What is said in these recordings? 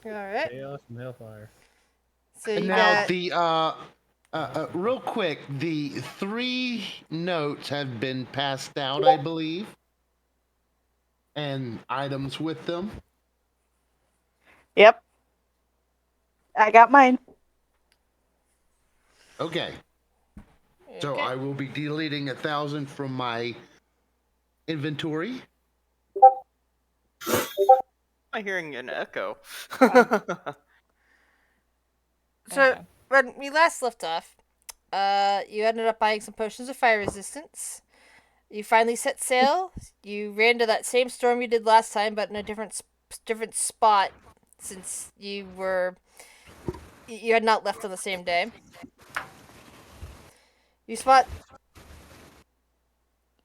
Alright. Chaos and Hellfire. So you Now got... the real quick, the 3 notes have been passed out, I believe, and items with them. Yep. I got mine. Okay. So I will be deleting 1,000 from my inventory. I'm hearing an echo. So, when we last left off, you ended up buying some potions of fire resistance. You finally set sail. You ran to that same storm you did last time, but in a different spot, since you had not left on the same day.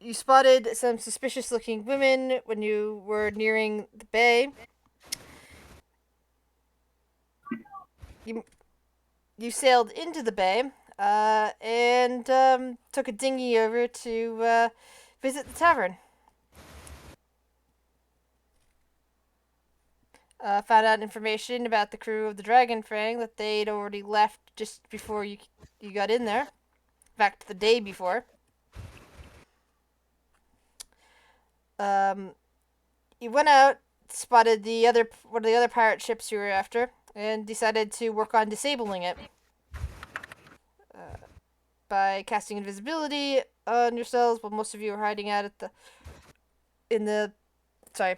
You spotted some suspicious-looking women when you were nearing the bay. You sailed into the bay, and took a dinghy over to visit the tavern. Found out information about the crew of the Dragon Fang that they'd already left just before you got in there. In fact, the day before. You went out, spotted one of the other pirate ships you were after, and decided to work on disabling it. By casting invisibility on yourselves, while most of you are hiding out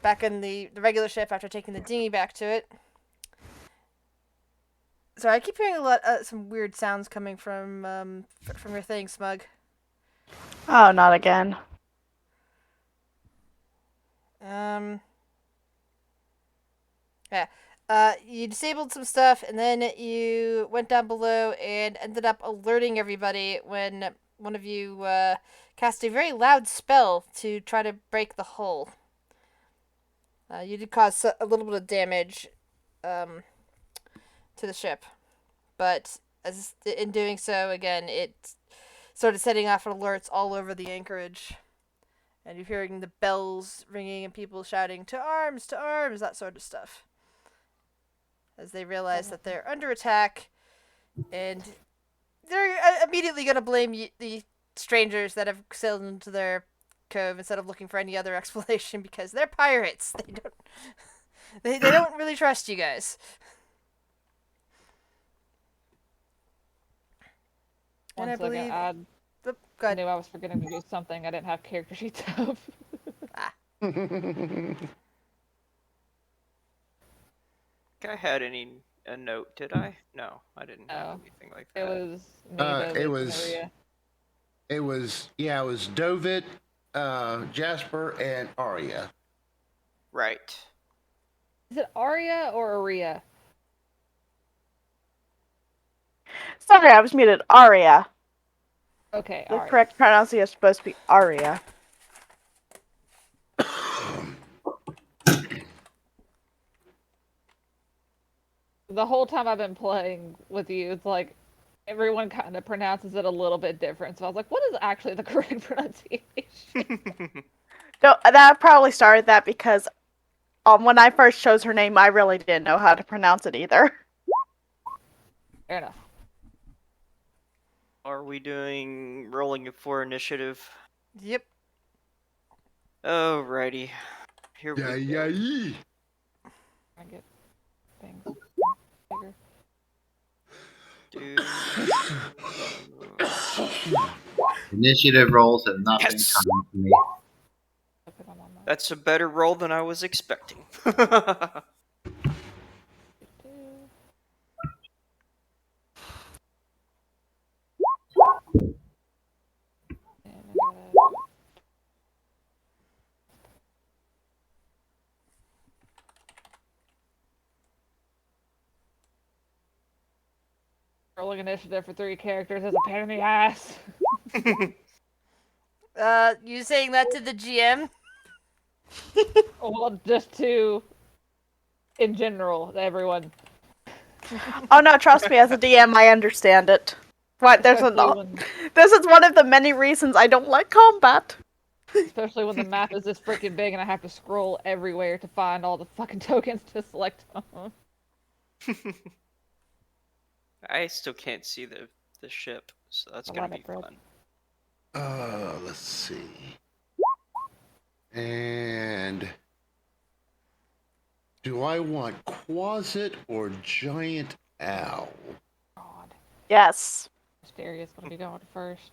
back in the regular ship after taking the dinghy back to it. Sorry, I keep hearing some weird sounds coming from your thing, Smug. Oh, not again. Yeah. You disabled some stuff, and then you went down below and ended up alerting everybody when one of you cast a very loud spell to try to break the hull. You did cause a little bit of damage to the ship, but in doing so, again, it started setting off alerts all over the anchorage. And you're hearing the bells ringing and people shouting, to arms, that sort of stuff. As they realize that they're under attack, and they're immediately going to blame the strangers that have sailed into their cove instead of looking for any other explanation, because they're pirates. They don't really trust you guys. One second, I knew I was forgetting to do something. I didn't have character sheets up. I had a note, did I? No, I didn't have anything like that. It was me, it was Dovit, Jasper, and Arya. Right. Is it Arya or Aria? Sorry, I was muted. Arya. Okay, the correct pronunciation is supposed to be Arya. The whole time I've been playing with you, it's like everyone kind of pronounces it a little bit different. So I was like, what is actually the correct pronunciation? No, that probably started that because when I first chose her name, I really didn't know how to pronounce it either. Fair enough. Are we doing rolling for initiative? Yep. Alrighty. Here we go. Yeah. I get things bigger. Initiative rolls have not been coming to me. That's a better roll than I was expecting. Rolling initiative for 3 characters is a pain in the ass. You saying that to the GM? Well, just to, in general, everyone. Oh no, trust me, as a DM, I understand it. What? This is one of the many reasons I don't like combat. Especially when the map is this freaking big and I have to scroll everywhere to find all the fucking tokens to select them. I still can't see the ship, so that's A gonna lot be of bread. fun. Let's see. And do I want Quasit or Giant Owl? God. Yes. Asteria's gonna be going first.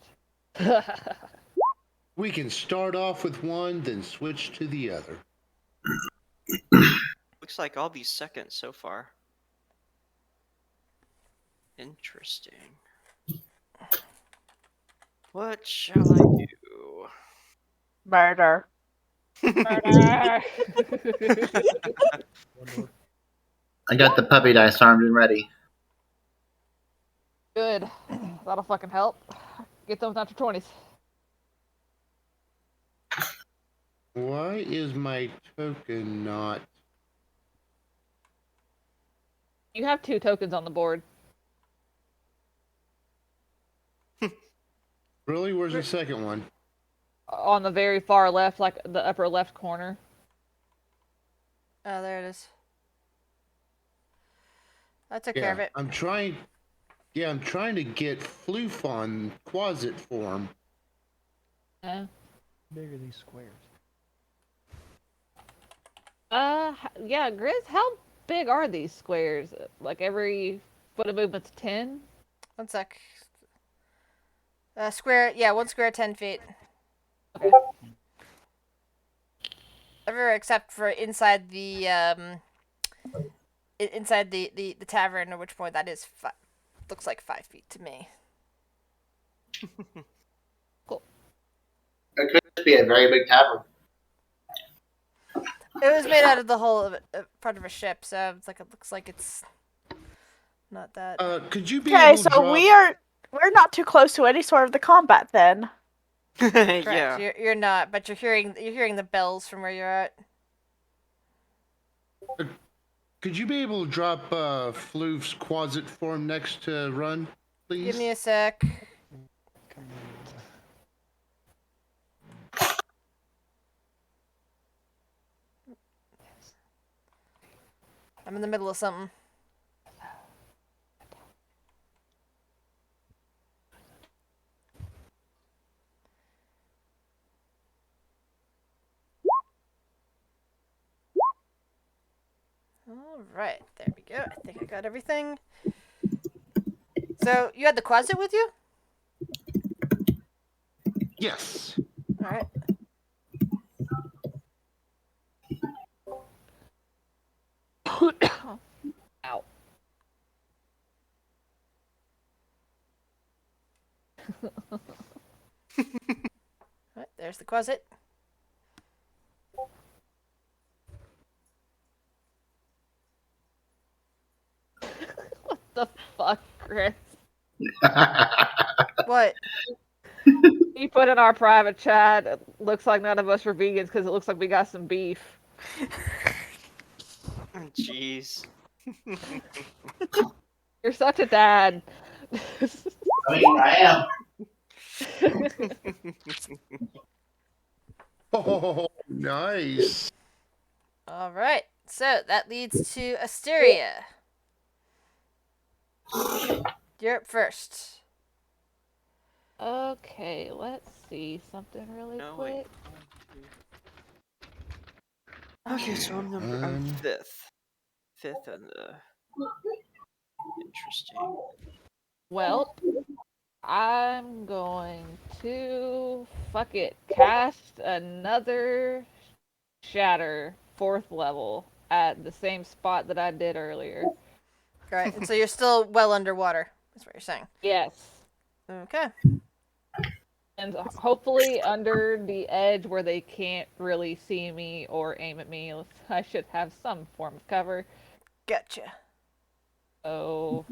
We can start off with one, then switch to the other. Looks like I'll be second so far. Interesting. What shall I do? Murder. Murder! I got the puppy dice armed and ready. Good. That'll fucking help. Get those natural 20s. Why is my token not? You have 2 tokens on the board. Really? Where's the second one? On the very far left, like the upper left corner. Oh, there it is. I took care of it. I'm trying. Yeah, I'm trying to get Floof on Quasit form. Uh, Bigger these squares. yeah, Grizz, how big are these squares? Like every foot of movement's 10? 1 sec. Square, yeah, 1 square, 10 feet. Okay. Everywhere except for inside the inside the tavern, at which point that is looks like 5 feet to me. It could be a very big tavern. It was made out of the hull of part of a ship, so it's like it looks like it's not that. Could you be Okay, able to so drop? we're not too close to any sort of the combat then. Correct. Yeah. You're not, but you're hearing the bells from where you're at. Could you be able to drop Floof's Quasit form next to Run, please? Give me a sec. Come on. I'm in the middle of something. All right, there we go. I think I got everything. So you had the Quasit with you? Yes. All right. Ow. All right, there's the Quasit. What the fuck, Chris? What? You put in our private chat, it looks like none of us are vegans because it looks like we got some beef. Jeez. You're such a dad. I mean, I am. Oh, nice. All right. So that leads to Asteria. You're up first. Okay, let's see something really No, quick. wait. Okay, so I'm fifth. Fifth on the. Interesting. Well, I'm going to fuck it. Cast another shatter 4th level at the same spot that I did earlier. Right. And so you're still well underwater. That's what you're saying. Yes. Okay. And hopefully under the edge where they can't really see me or aim at me. I should have some form of cover. Gotcha. Oh,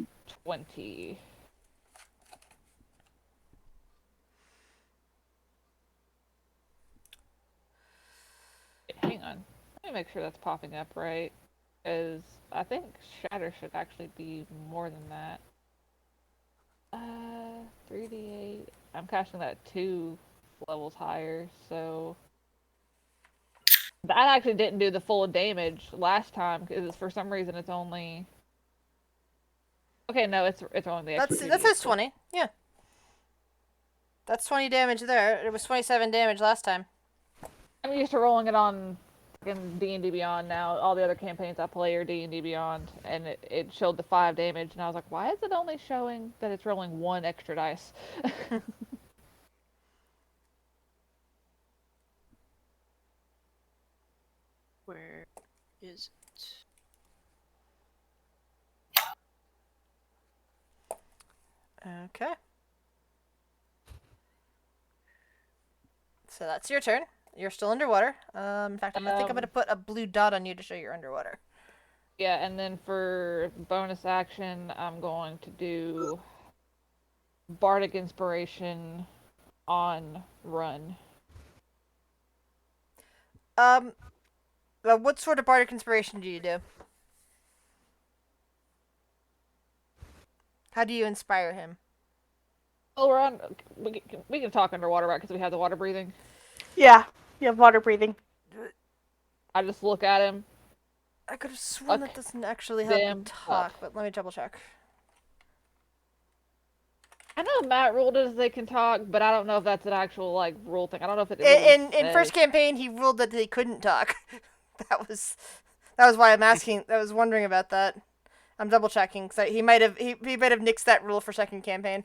20. Hang on. Let me make sure that's popping up right. Because I think Shatter should actually be more than that. 3d8. I'm casting that 2 levels higher, so... That actually didn't do the full damage last time, because for some reason it's only Okay, no, it's only the extra That 2d8. says 20. Yeah. That's 20 damage there. It was 27 damage last time. I'm used to rolling it on D&D Beyond now. All the other campaigns I play are D&D Beyond, and it showed the 5 damage, and I was like, why is it only showing that it's rolling 1 extra dice? Where is it? Okay. So that's your turn. You're still underwater. In fact, I think I'm gonna put a blue dot on you to show you're underwater. Yeah, and then for bonus action, I'm going to do Bardic Inspiration on Run. What sort of bardic inspiration do you do? How do you inspire him? Oh, we're on. We can talk underwater, right? Because we have the water breathing. Yeah, you have water breathing. I just look at him. I could have sworn that doesn't actually help you talk, but let me double check. I know Matt ruled it as they can talk, but I don't know if that's an actual like rule thing. I don't know if it really In first campaign he ruled that they couldn't talk. that was why I'm asking. I was wondering about that. I'm double checking because he might have nixed that rule for second campaign.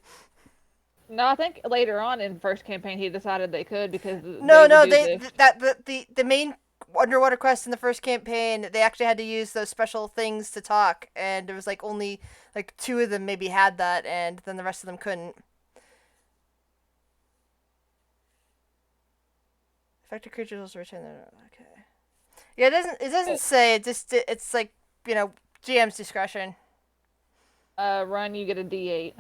No, I think later on in first campaign he decided they could because the main underwater quest in the first campaign, they actually had to use those special things to talk, and there was like only like 2 of them maybe had that, and then the rest of them couldn't. Affected creatures will return their okay. Yeah, it doesn't say. It's like, GM's discretion. Run, you get a D8.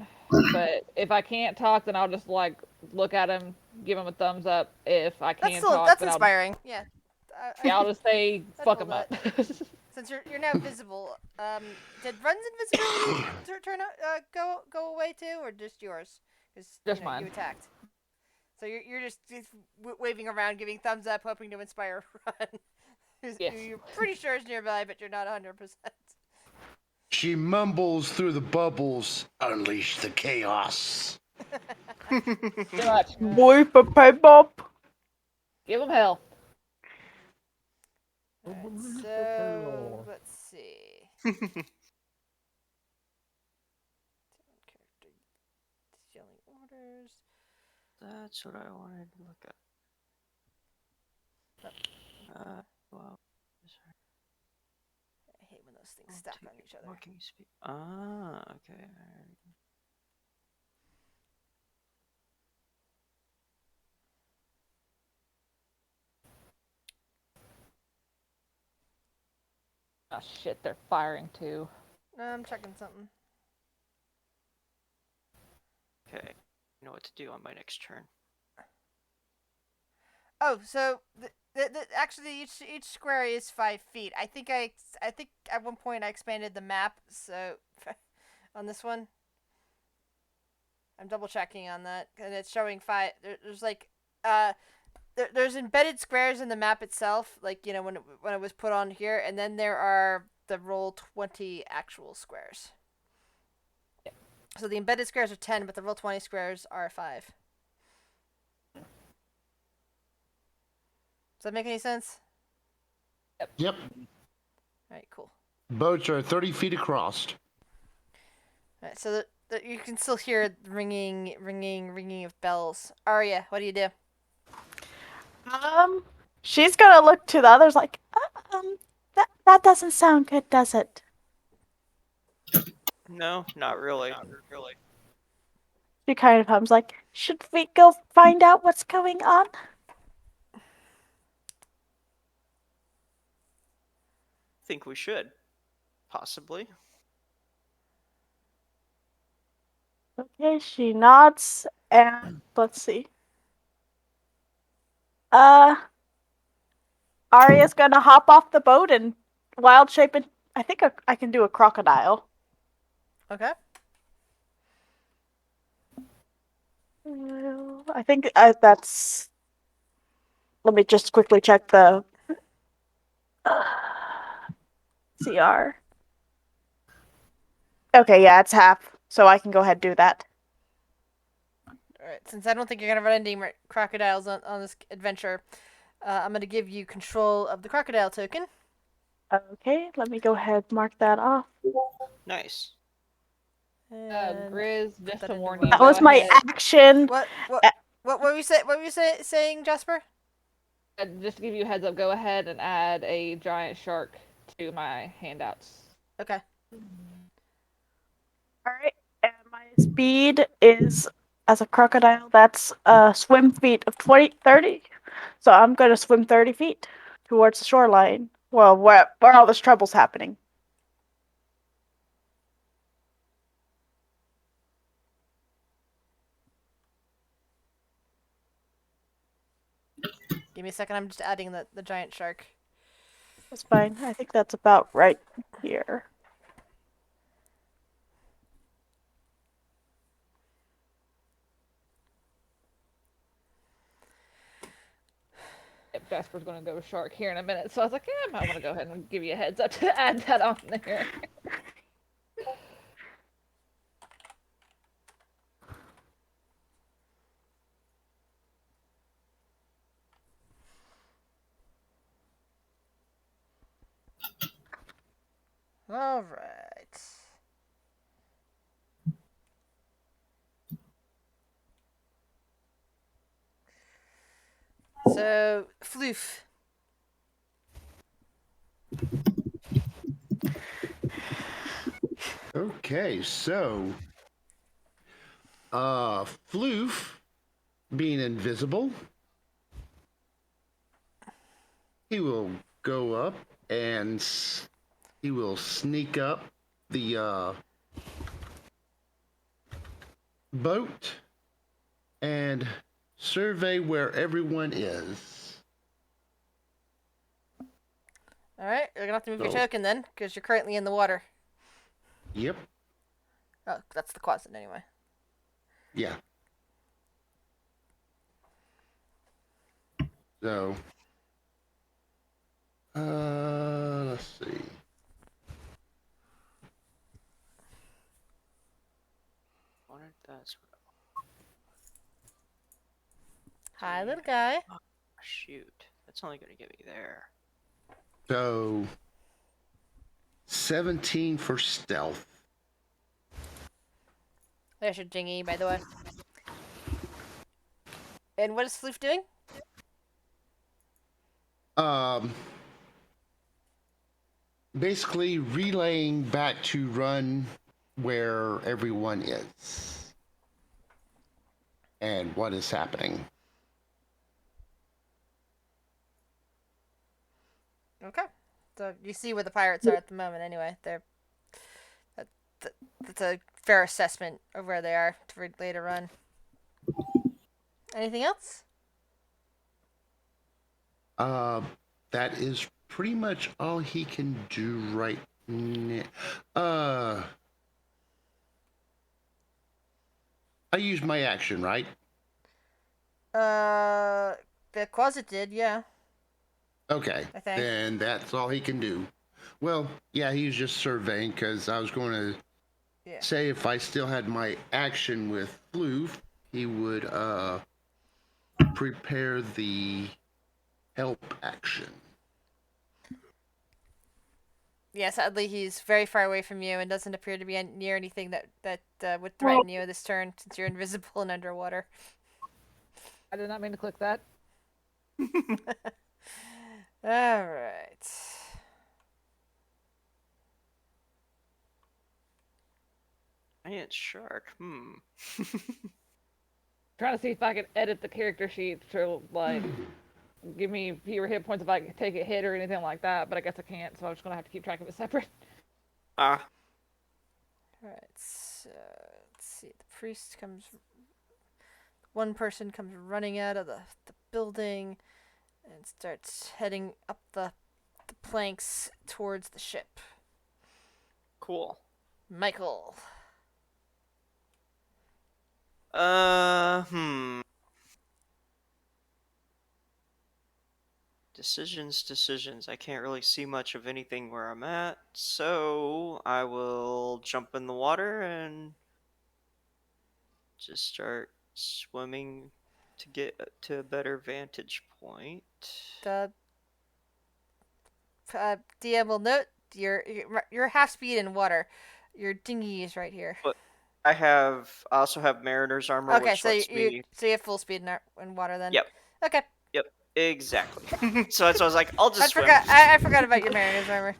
But if I can't talk, then I'll just like look at him, give him a thumbs up. If I can't talk, That's then inspiring. Yeah. I'll just say fuck him up. Since you're now visible, did Run's invisibility go away too, or just yours? Because mine. you attacked. So you're just waving around, giving thumbs up, hoping to inspire Run. Yes. You're pretty sure is nearby, but you're not 100%. She mumbles through the bubbles, unleash the chaos. Too much. Boy, Bob. Give him hell. Alright, so let's see. Character yelling orders. That's what I wanted to look at. Well, sorry. I hate when those things stack on each other. What can you speak? Ah, okay. Oh shit, they're firing too. No, I'm checking something. Okay. I know what to do on my next turn. Oh, so actually each square is 5 feet. I think at one point I expanded the map, so on this one, I'm double checking on that, and it's showing 5. There's like there's embedded squares in the map itself, like when it was put on here, and then there are the Roll20 actual squares. So the embedded squares are 10, but the Roll20 squares are 5. Does that make any sense? Yep. Alright, cool. Boats are 30 feet across. Alright, so you can still hear ringing of bells. Arya, what do you do? She's gonna look to the others like, that doesn't sound good, does it? No, not really. She kind of hums like, should we go find out what's going on? Think we should. Possibly. Okay, she nods, and let's see. Arya's gonna hop off the boat and wild shape it. I think I can do a crocodile. Okay. I think that's. Let me just quickly check the CR. Okay, yeah, it's half, so I can go ahead and do that. Alright, since I don't think you're gonna run into any crocodiles on this adventure, I'm gonna give you control of the crocodile token. Okay, let me go ahead and mark that off. Nice. And Grizz, put just that to into warn you, That Word. go was my ahead. action. What were you saying, Jasper? Just to give you a heads up, go ahead and add a giant shark to my handouts. Okay. Alright, and my speed is, as a crocodile, that's a swim feet of 30. So I'm going to swim 30 feet towards the shoreline. Well, where all this trouble's happening. Give me a second. I'm just adding the giant shark. That's fine. I think that's about right here. Yep, Jasper's gonna go shark here in a minute, so I was like, yeah, I might want to go ahead and give you a heads up to add that on there. All right. So, Floof. Okay, so Floof being invisible, he will go up and he will sneak up the boat and survey where everyone is. All right, you're gonna have to move your So, token then, because you're currently in the water. yep, Oh, that's the closet anyway. yeah. So, let's see. Wanted that's Hi, little guy. oh, shoot. That's only gonna get me there. So, 17 for stealth. There's your dingy, by the way. And what is Floof doing? Um, basically relaying back to run where everyone is and what is happening. Okay. So you see where the pirates are at the moment, anyway. That, that's a fair assessment of where they are to later run. Anything else? Uh, that is pretty much all he can do right now. I used my action, right? The closet did, yeah. Okay, I think. then that's all he can do. Well, yeah, he was just surveying because I was going to Yeah. say if I still had my action with Floof, he would prepare the help action. Yeah, sadly, he's very far away from you and doesn't appear to be near anything that would threaten you this turn, since you're invisible and underwater. I did not mean to click that. All right. Giant shark. Trying to see if I can edit the character sheet to like give me fewer hit points if I can take a hit or anything like that, but I guess I can't, so I'm just gonna have to keep track of it separate. Ah. All right. So let's see. The priest comes. One person comes running out of the building and starts heading up the planks towards the ship. Cool. Michael. Decisions. I can't really see much of anything where I'm at, so I will jump in the water and just start swimming to get to a better vantage point. The DM will note your half speed in water. Your dinghy is right here. But I also have mariner's armor, Okay, which so lets you me. so you have full speed in water then. Yep. Okay. Yep. Exactly. So that's why I was like, I'll I just swim. forgot. I forgot about your mariner's armor.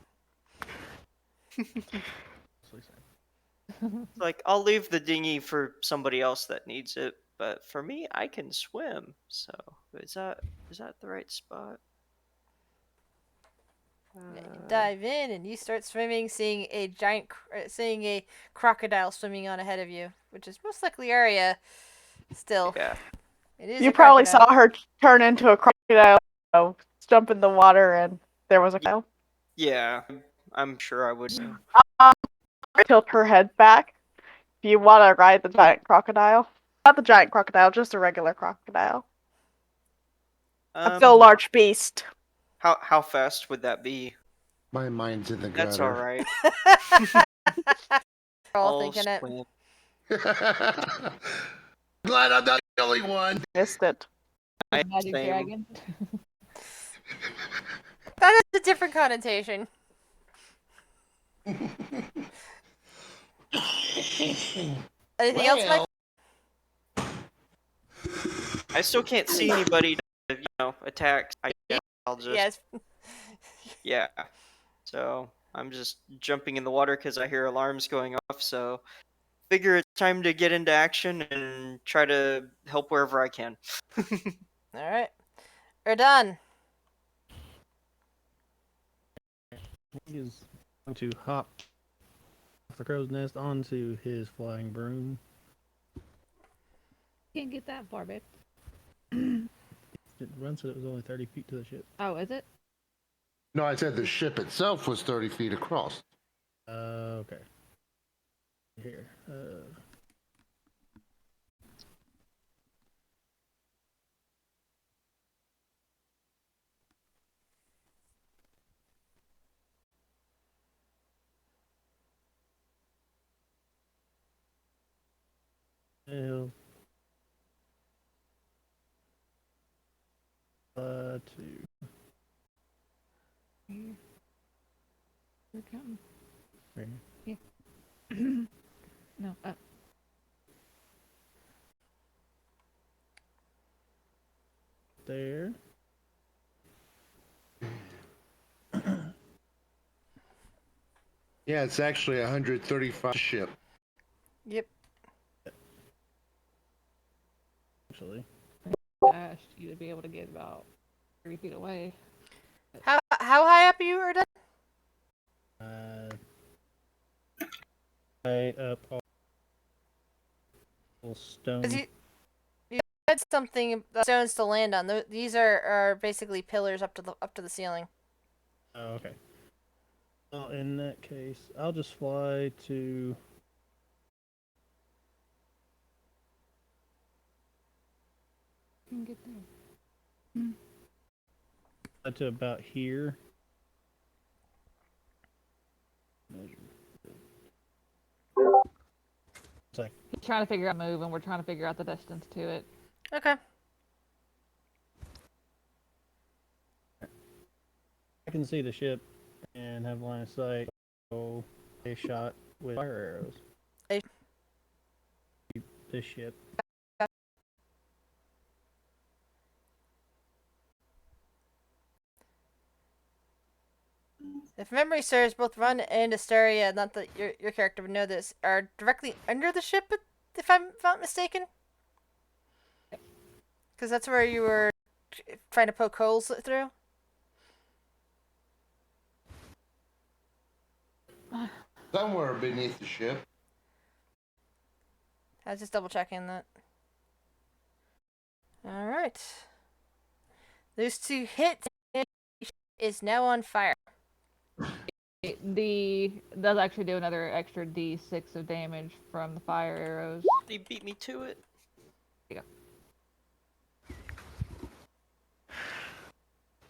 Like, I'll leave the dinghy for somebody else that needs it, but for me, I can swim. So is that the right spot? You dive in and you start swimming, seeing seeing a crocodile swimming on ahead of you, which is most likely Arya. Still, Yeah. it is. You a probably crocodile. saw her turn into a crocodile, jump in the water, and there was a cow. Yeah. I'm sure I would. Tilt her head back. Do you want to ride the giant crocodile? Not the giant crocodile, just a regular crocodile. Still a large beast. How fast would that be? My mind's in the That's gutter. all right. We're all I'll thinking it. swim. Glad I'm not the only one. Missed it. Magic Same. dragon. That has a different connotation. Anything else, Mike? I still can't see anybody to, attack. I'll just Yes. yeah. So I'm just jumping in the water because I hear alarms going off. So figure it's time to get into action and try to help wherever I can. All right. We're done. He is going to hop off the crow's nest onto his flying broom. Can't get that far, babe. It runs said it was only 30 feet to the ship. Oh, is it? No, I said the ship itself was 30 feet across. Okay. Here. He'll to Here. We're counting. right here. No, up. There. Yeah, it's actually 135 ship. Yep. Actually. Gosh, you would be able to get about 30 feet away. How high up are you, Erda? Right up all stone. You said something about stones to land on. These are basically pillars up to the ceiling. Oh, okay. Well, in that case, I'll just fly to. Can get there. To about here. Measure. It's like He's trying to figure out move, and we're trying to figure out the distance to it. Okay. I can see the ship and have line of sight. So a shot with fire arrows. A- This ship. If memory serves, both Run and Asteria, not that your character would know this, are directly under the ship, if I'm not mistaken. Because that's where you were trying to poke holes through. Somewhere beneath the ship. I was just double checking that. All right. Those two hits is now on fire. Does actually do another extra D6 of damage from the fire arrows. They beat me to it. There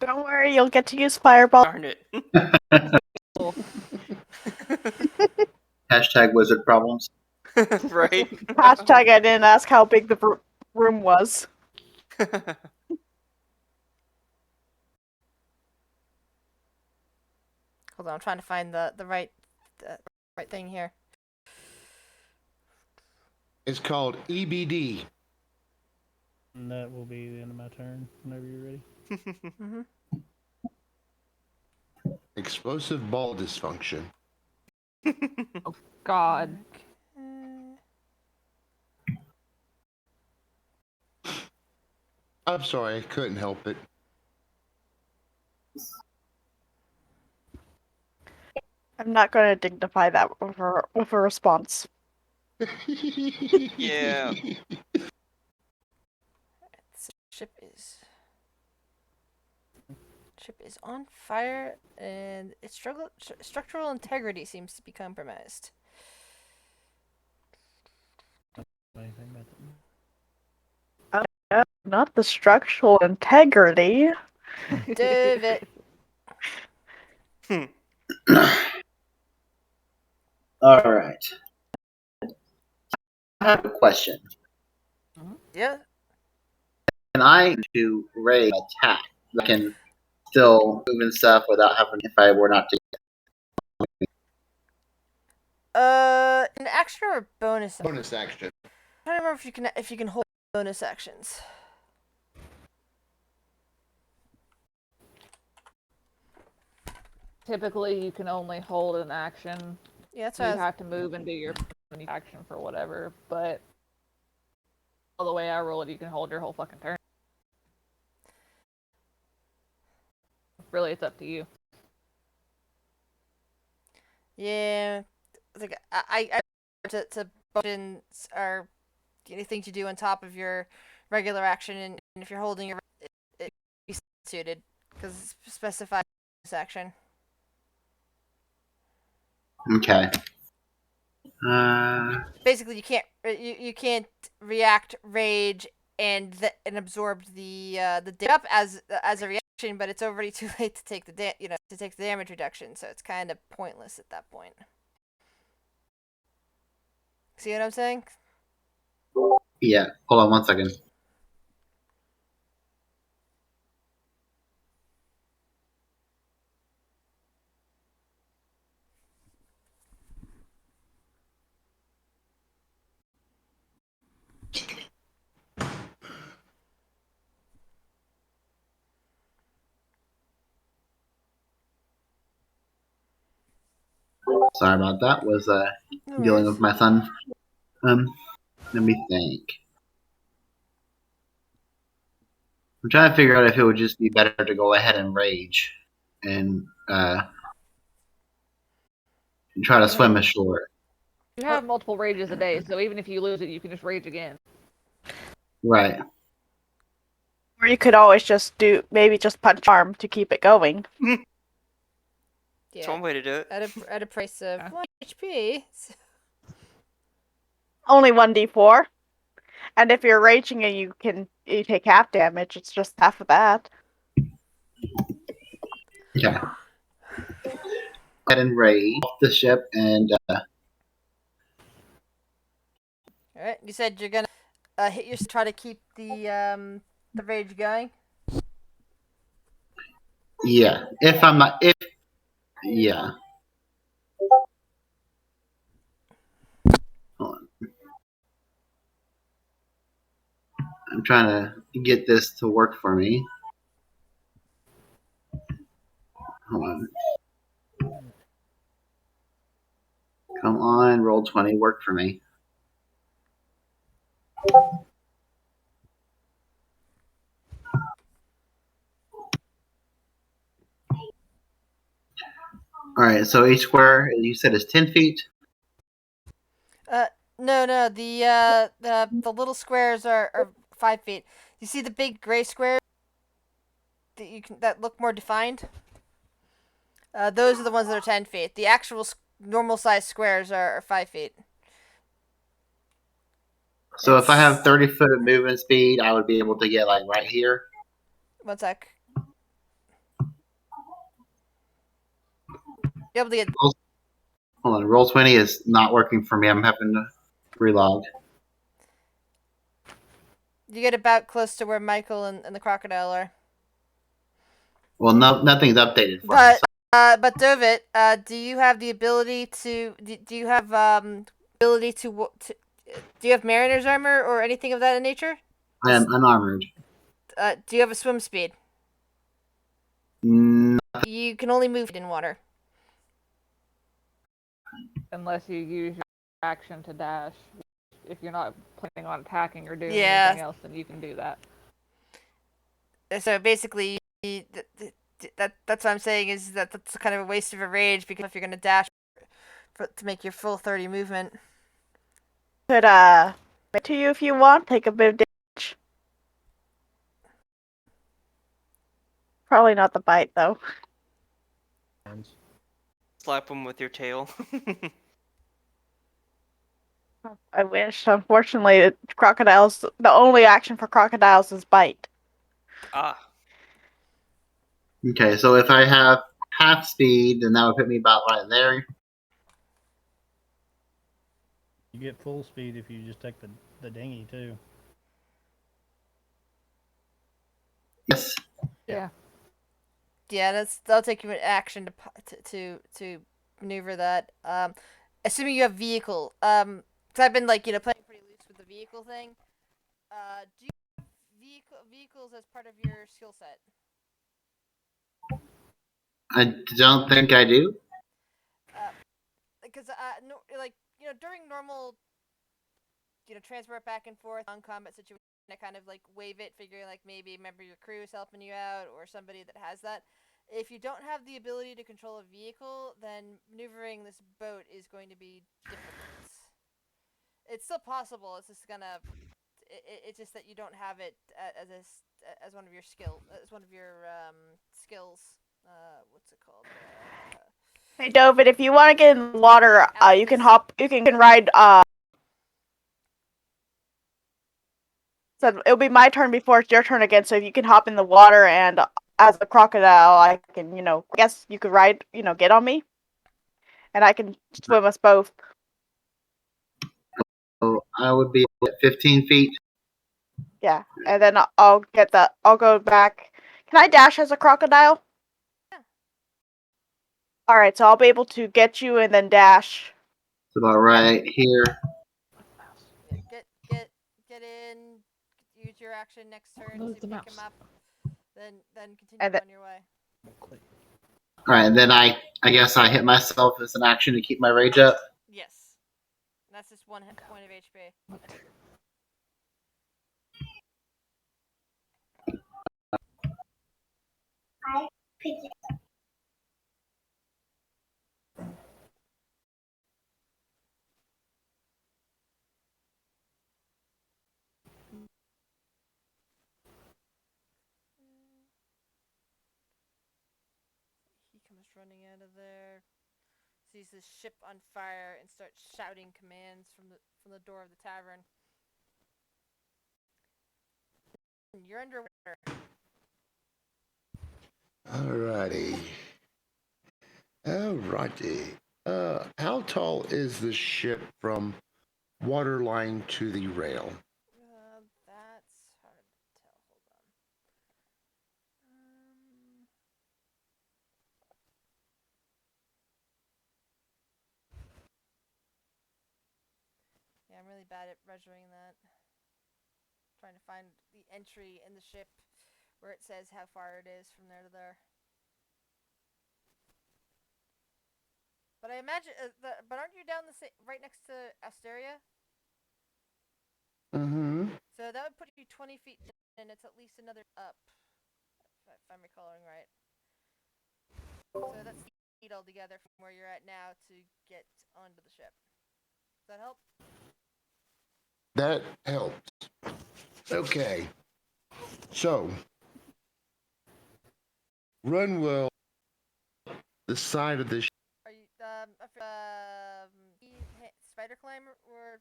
you Don't worry, you'll get to use fireball. Darn it. Hashtag wizard problems. Right? Hashtag I didn't ask how big the room was. Hold on, I'm trying to find the right thing here. It's called EBD. And that will be the end of my turn whenever you're ready. Mm-hmm. Explosive ball dysfunction. God. I'm sorry, I couldn't help it. I'm not going to dignify that with a response. Yeah. So ship is on fire, and its structural integrity seems to be compromised. Anything about that? Not the structural integrity. Dove it. All right. I have a question. Yeah. Can I do raid attack? I can still move and stuff without having if I were not to. An action or a bonus? Bonus action. I don't remember if you can hold bonus actions. Typically, you can only hold an action. Yeah, that's You what I was. have to move into your action for whatever, but all the way I roll it, you can hold your whole fucking turn. Really, it's up to you. Yeah, like I to buttons are things you do on top of your regular action, and if you're holding your it be suited because it's specified bonus action. Okay. Basically, you can't react, rage, and absorb the up as a reaction, but it's already too late to take the to take the damage reduction, so it's kind of pointless at that point. See what I'm saying? Yeah. Hold on one second. Sorry about that. Was No dealing worries. with my son. Let me think. I'm trying to figure out if it would just be better to go ahead and rage and try to swim ashore. You have multiple rages a day, so even if you lose it, you can just rage again. Right. Or you could always just just punch arm to keep it going. That's Yeah, one way to do it. at a price of 1 HP. Only 1d4. And if you're raging and you take half damage, it's just half of that. Okay. Go ahead and rage off the ship and All right, you said you're gonna hit your try to keep the rage going. yeah. If I'm not if yeah. Hold on. I'm trying to get this to work for me. Hold on. Come on, roll 20, work for me. All right, so each square you said is 10 feet. No, the little squares are 5 feet. You see the big gray squares that look more defined. Those are the ones that are 10 feet. The actual normal size squares are 5 feet. So if I have 30 foot of movement speed, I would be able to get like right here. 1 sec. You're able to get. Hold on, roll 20 is not working for me. I'm having to relog. You get about close to where Michael and the crocodile are. Well, no, nothing's updated for me. But Dovit, do you have the ability to? Do you have ability to? Do you have mariner's armor or anything of that nature? I am unarmored. Do you have a swim speed? Mm, You can only move in water. Unless you use your action to dash. If you're not planning on attacking or doing Yeah. anything else, then you can do that. So basically, that's what I'm saying is that's kind of a waste of a rage because if you're gonna dash to make your full 30 movement. Could make to you if you want. Take a bit of damage. Probably not the bite though. Slap him with your tail. I wish. Unfortunately, crocodiles. The only action for crocodiles is bite. Ah. okay, so if I have half speed, then that would put me about right there. You get full speed if you just take the dinghy too. Yes. Yeah. Yeah, that'll take you an action to maneuver that. Assuming you have vehicle. Cause I've been playing pretty loose with the vehicle thing. Do you have vehicles as part of your skill set? I don't think I do. Because no, during normal transport back and forth on combat situation, I kind of wave it, figuring maybe a member of your crew is helping you out or somebody that has that. If you don't have the ability to control a vehicle, then maneuvering this boat is going to be difficult. It's still possible. It's just gonna. It's just that you don't have it as one of your skills. What's it called? Hey, David, if you want to get in the water, you can hop. You can ride. So it'll be my turn before it's your turn again. So if you can hop in the water and as a crocodile, I can, I guess you could ride, get on me, and I can swim us both. So I would be at 15 feet. Yeah, and then I'll go back. Can I dash as a crocodile? Yeah. All right, so I'll be able to get you and then dash. It's about right here. Get in. Use your action next turn Move to the pick him mouse. up. Then continue And on your way. All right, and then I guess I hit myself as an action to keep my rage up. Yes. And that's just 1 point of HP. He comes running out of there, sees his ship on fire, and starts shouting commands from the door of the tavern. You're underwater. Alrighty. Alrighty. How tall is the ship from waterline to the rail? That's hard to tell. Hold on. Yeah, I'm really bad at measuring that. Trying to find the entry in the ship where it says how far it is from there to there. But I imagine, but aren't you down right next to Asteria? Mm-hmm. So that would put you 20 feet down, and it's at least another up, if I'm recalling right. So that's feet altogether from where you're at now to get onto the ship. Does that help? That helps. Okay. So, run well the side of this. Are you spider climber or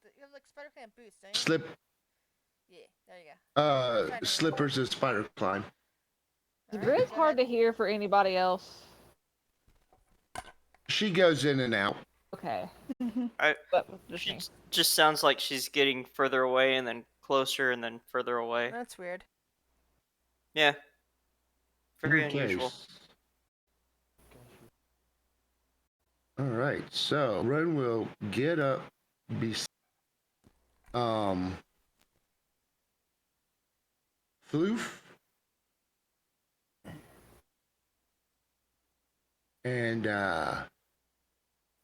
you have spider climb boots, don't you? Slip. Yeah, there you go. Slippers and spider climb. It's really hard to hear for anybody else. she goes in and out. Okay. I But just she me. just sounds like she's getting further away and then closer and then further away. That's weird. Yeah. Very Okay. unusual. All right. So Run will get up, be Floof, and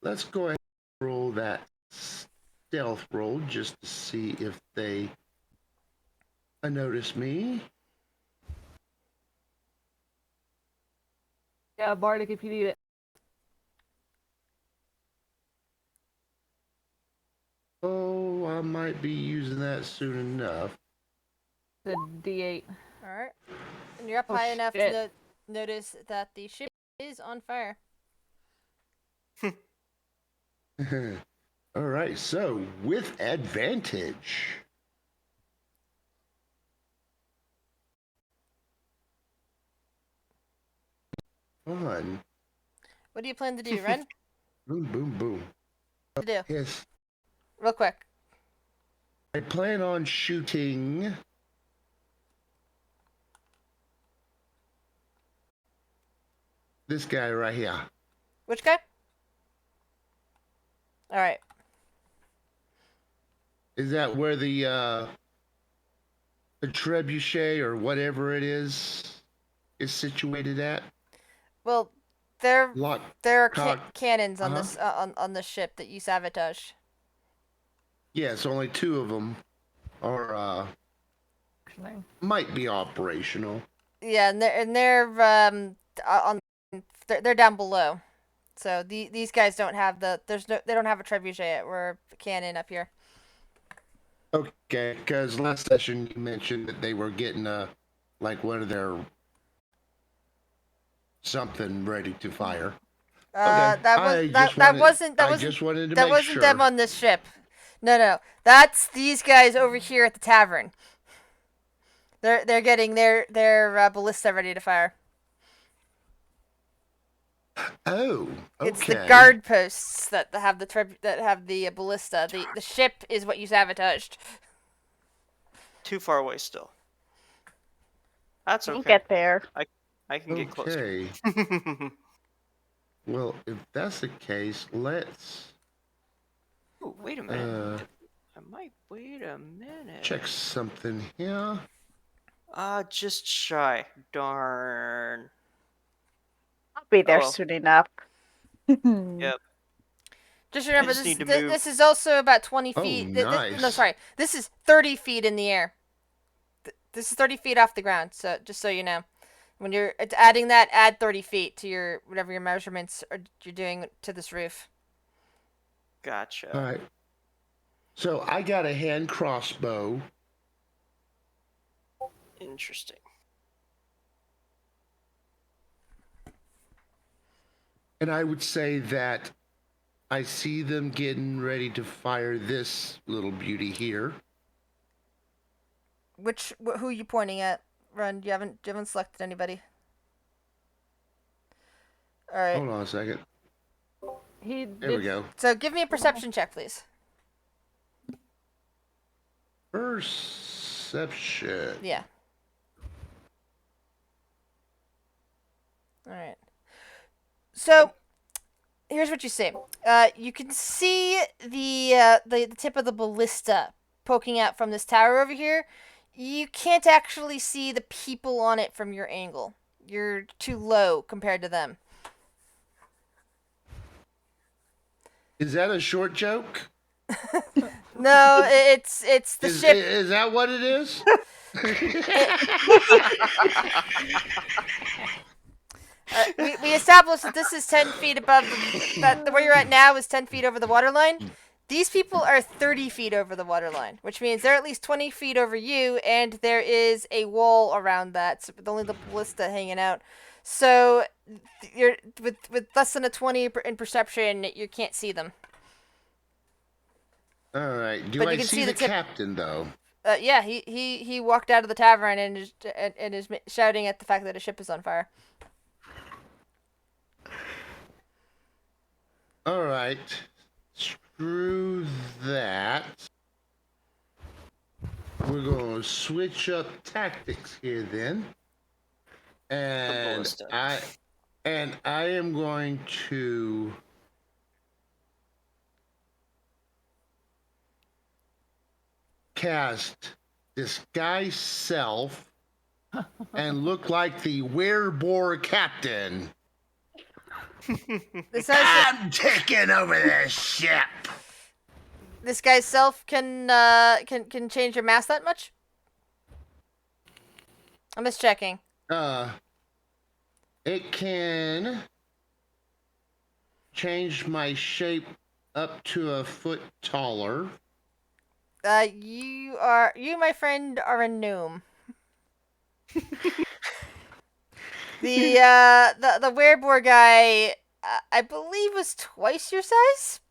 let's go ahead and roll that stealth roll just to see if they notice me. Yeah, Bardic if you need it. Oh, I might be using that soon enough. The D8. All right. And you're up Oh, high enough to shit. notice that the ship is on fire. All right, so with advantage. Fun. What do you plan to do, Ren? Boom, boom, boom. To do? Yes. Real quick. I plan on shooting this guy right here. Which guy? All right. Is that where the trebuchet or whatever it is situated at? Well, there Lock. are cock. cannons on Uh-huh. this on the ship that you sabotage. Yes, only 2 of them are might be operational. Yeah, and they're on they're down below. So these guys don't have they don't have a trebuchet or a cannon up here. Okay, because last session you mentioned that they were getting like one of their something ready to fire. Okay, That wasn't just wanted to that make wasn't sure. them on this ship. No, that's these guys over here at the tavern. They're getting their ballista ready to fire. Oh, okay. It's the guard posts that have the ballista. The ship is what you sabotaged. Too far away still. That's We'll okay. get there. I can get closer. Okay. Well, if that's the case, let's Ooh, wait a minute. I might wait a minute. check something here. Just shy. Darn. I'll be there well. soon enough. Yep. Just remember, just need to move. this is also about 20 Oh, feet. nice. No, sorry. This is 30 feet in the air. This is 30 feet off the ground, so just so you know. When you're adding that, add 30 feet to your whatever your measurements you're doing to this roof. Gotcha. All right. So I got a hand crossbow. Interesting. And I would say that I see them getting ready to fire this little beauty here. Who are you pointing at, Ron? You haven't selected anybody. All right. Hold on a second. There we go. So give me a perception check, please. Perception. Yeah. All right. So here's what you see. You can see the tip of the ballista poking out from this tower over here. You can't actually see the people on it from your angle. You're too low compared to them. Is that a short joke? No, it's the ship. Is that what it is? We established that this is 10 feet above that where you're at now is 10 feet over the water line. These people are 30 feet over the water line, which means they're at least 20 feet over you, and there is a wall around that, so with only the ballista hanging out. So you're with less than a 20 in perception, you can't see them. All right. Do But I you can see see the the tip- captain though? Yeah, he walked out of the tavern and is shouting at the fact that a ship is on fire. All right. Screw that. We're going to switch up tactics here then. And ballista. I am going to cast Disguise Self and look like the Werebore Captain. This guy's, I'm taking over the ship. this guy's self can change your mass that much? I'm just checking. It can change my shape up to a foot taller. You, my friend, are a gnome. The werebore guy, I believe, was twice your size.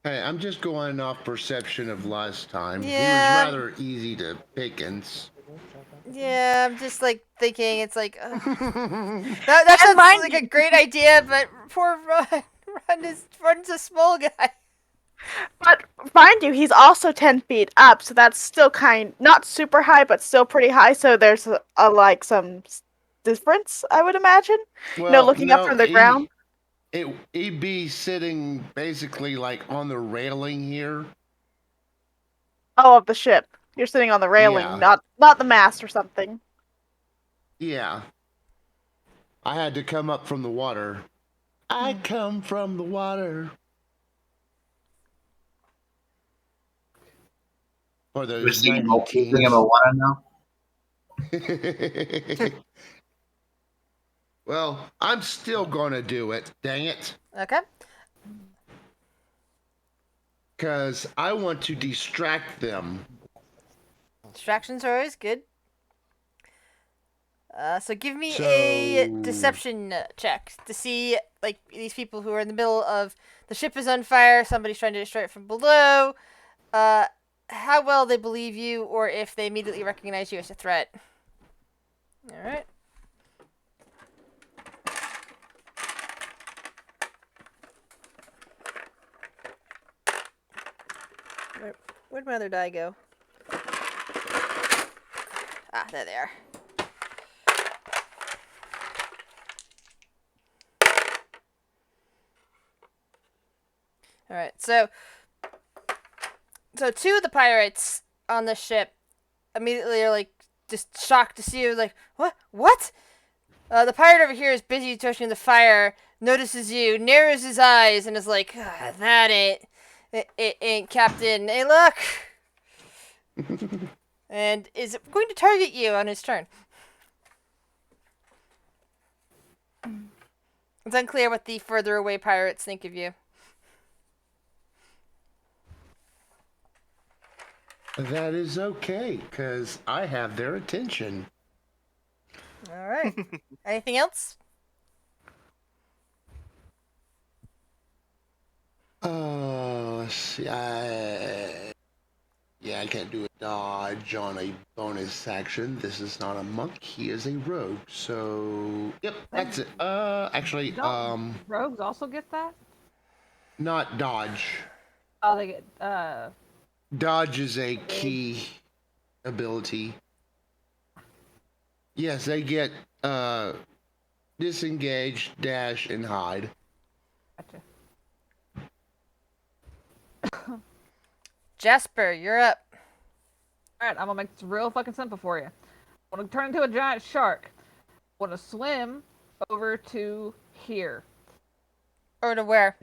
Hey, I'm just going off perception of last time. Yeah. He was rather easy to pickens. Yeah, I'm just like thinking it's like that sounds mind like a great idea, but poor Run's a small guy. But mind you, he's also 10 feet up, so that's still not super high, but still pretty high. So there's a like some difference, I would imagine. Well, Looking up from the ground. He'd be sitting basically like on the railing here. Oh, of the ship. You're sitting on the railing, Yeah. not the mast or something. Yeah. I had to come up from the water. I come from the water. Or We're those singing 90 teens. one now. Well, I'm still gonna do it, dang it. Okay. Because I want to distract them. Distractions are always good. So give me a deception check to see, like, these people who are in the middle of the ship is on fire, somebody's trying to destroy it from below, how well they believe you, or if they immediately recognize you as a threat. Alright. Where'd my other die go? Ah, there they are. Alright, so two of the pirates on the ship immediately are like just shocked to see you, like, what? The pirate over here is busy touching the fire, notices you, narrows his eyes, and is like, that ain't Captain. Hey, look! And is going to target you on his turn. It's unclear what the further away pirates think of you. That is okay, because I have their attention. Alright. Anything else? Let's see. I can't do a dodge on a bonus action. This is not a monk. He is a rogue. So, yep, that's it. Actually, Don't rogues also get that? not dodge. Oh, they get Dodge is a key ability. Yes, they get disengage, dash, and hide. Gotcha. Jasper, you're up. Alright, I'm gonna make this real fucking simple for you. I wanna turn into a giant shark. I wanna swim over to here. Or to where?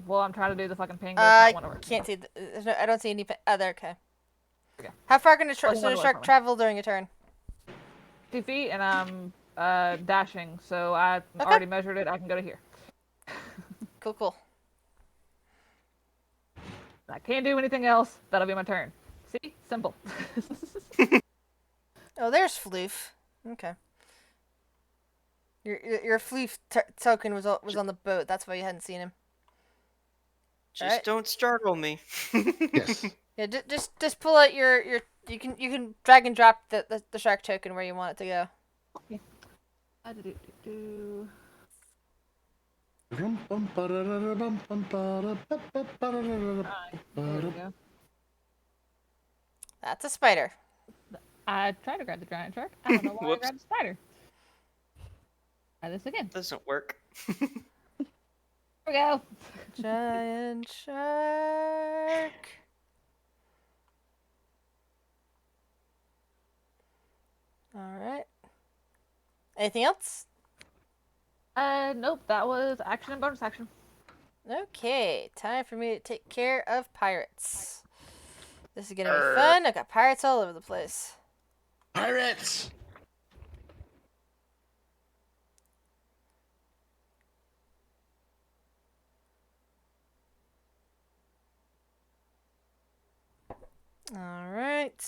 Well, I'm trying to do the fucking ping, but I it's not one over. can't see. I don't see any. There, okay. Okay. How far can a Well, one away shark from me. travel during a turn? 2 feet, and I'm dashing, so I Okay. already measured it. I can go to here. Cool. I can't do anything else. That'll be my turn. See? Simple. Oh, there's Floof. Okay. Your Floof token was on the boat. That's why you hadn't seen him. Just Alright. don't startle me. Yes. Yeah, just pull out your you can drag and drop the shark token where you want it to go. Do-do-do-do. There we go. That's a spider. I tried to grab the giant shark. I don't know why I Whoops. grabbed the spider. Try this again. Doesn't work. There we go. Giant shark. Alright. Anything else? Nope, that was action and bonus action. Okay, time for me to take care of pirates. This is gonna be fun. I've got pirates all over the place. Pirates! Alright.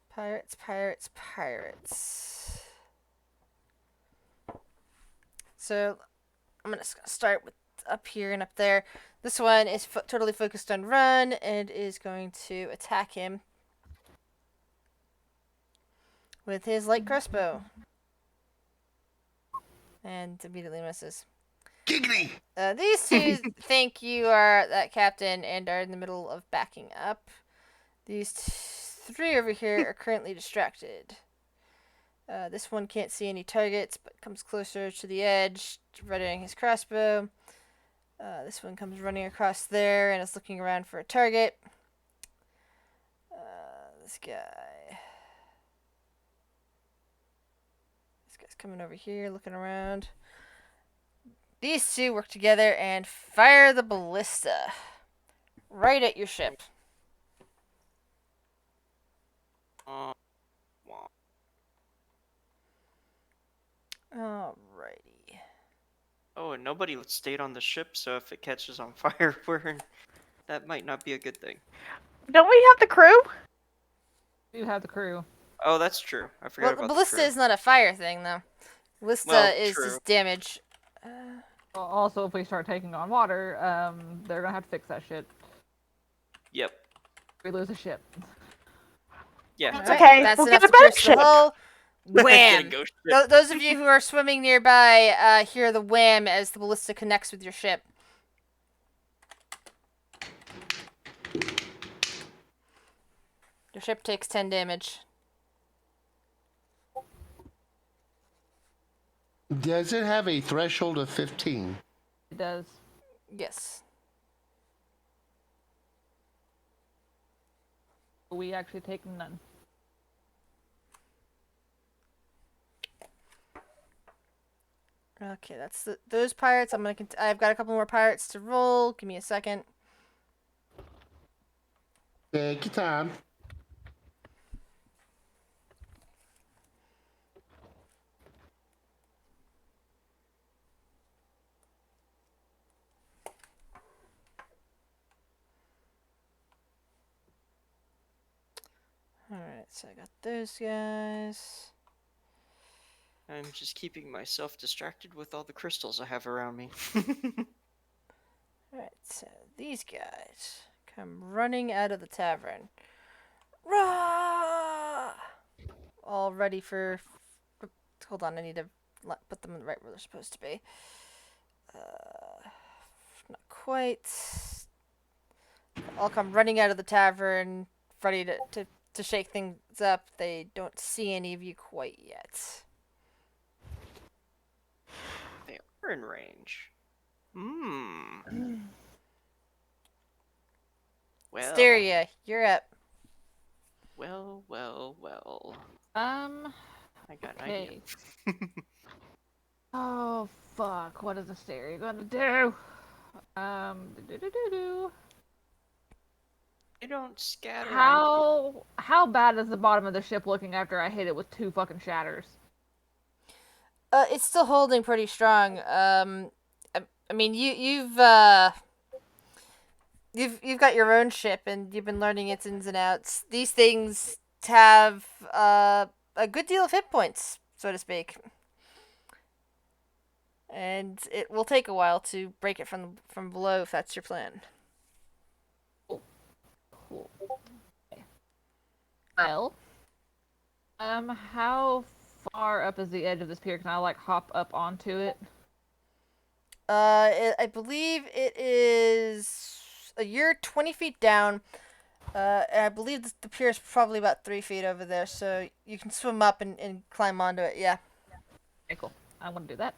Pirates, pirates, pirates. So, I'm gonna start with up here and up there. This one is totally focused on run and is going to attack him with his light crossbow. And immediately misses. Giggity! These two think you are that captain and are in the middle of backing up. These three over here are currently distracted. This one can't see any targets, but comes closer to the edge, readying his crossbow. This one comes running across there and is looking around for a target. This guy. This guy's coming over here, looking around. These two work together and fire the ballista right at your ship. Wow. Alrighty. Oh, and nobody stayed on the ship, so if it catches on fire, that might not be a good thing. Don't we have the crew? You have the crew. Oh, that's true. I forgot Well, about the the ballista crew. is not a fire thing, though. Ballista Well, is true. just damage. Well, also, if we start taking on water, they're gonna have to fix that shit. Yep. We lose a ship. Yeah. That's Alright, okay. That's we'll enough get to a better pierce the ship. hull. Get a Wham! ghost ship. Those of you who are swimming nearby hear the wham as the ballista connects with your ship. Your ship takes 10 damage. Does it have a threshold of 15? It does. Yes. We actually take none. Okay, that's those pirates. I've got a couple more pirates to roll. Give me a second. Take your time. Alright, so I got those guys. I'm just keeping myself distracted with all the crystals I have around me. Alright, so these guys come running out of the tavern. Rah! All ready for. Hold on, I need to put them right where they're supposed to be. Not quite. All come running out of the tavern, ready to shake things up. They don't see any of you quite yet. They are in range. Well. Hysteria, you're up. Well. I got an idea. Okay. Oh fuck! What is the stereo gonna do? Do-do-do-do-do. They don't scatter. How bad is the bottom of the ship looking after I hit it with 2 fucking shatters? It's still holding pretty strong. I mean, you've got your own ship and you've been learning its ins and outs. These things have a good deal of hit points, so to speak, and it will take a while to break it from below if that's your plan. Cool. Okay. Well, how far up is the edge of this pier? Can I like hop up onto it? I believe it is. You're 20 feet down. And I believe the pier is probably about 3 feet over there, so you can swim up and climb onto it. Yeah. Okay, cool. I want to do that.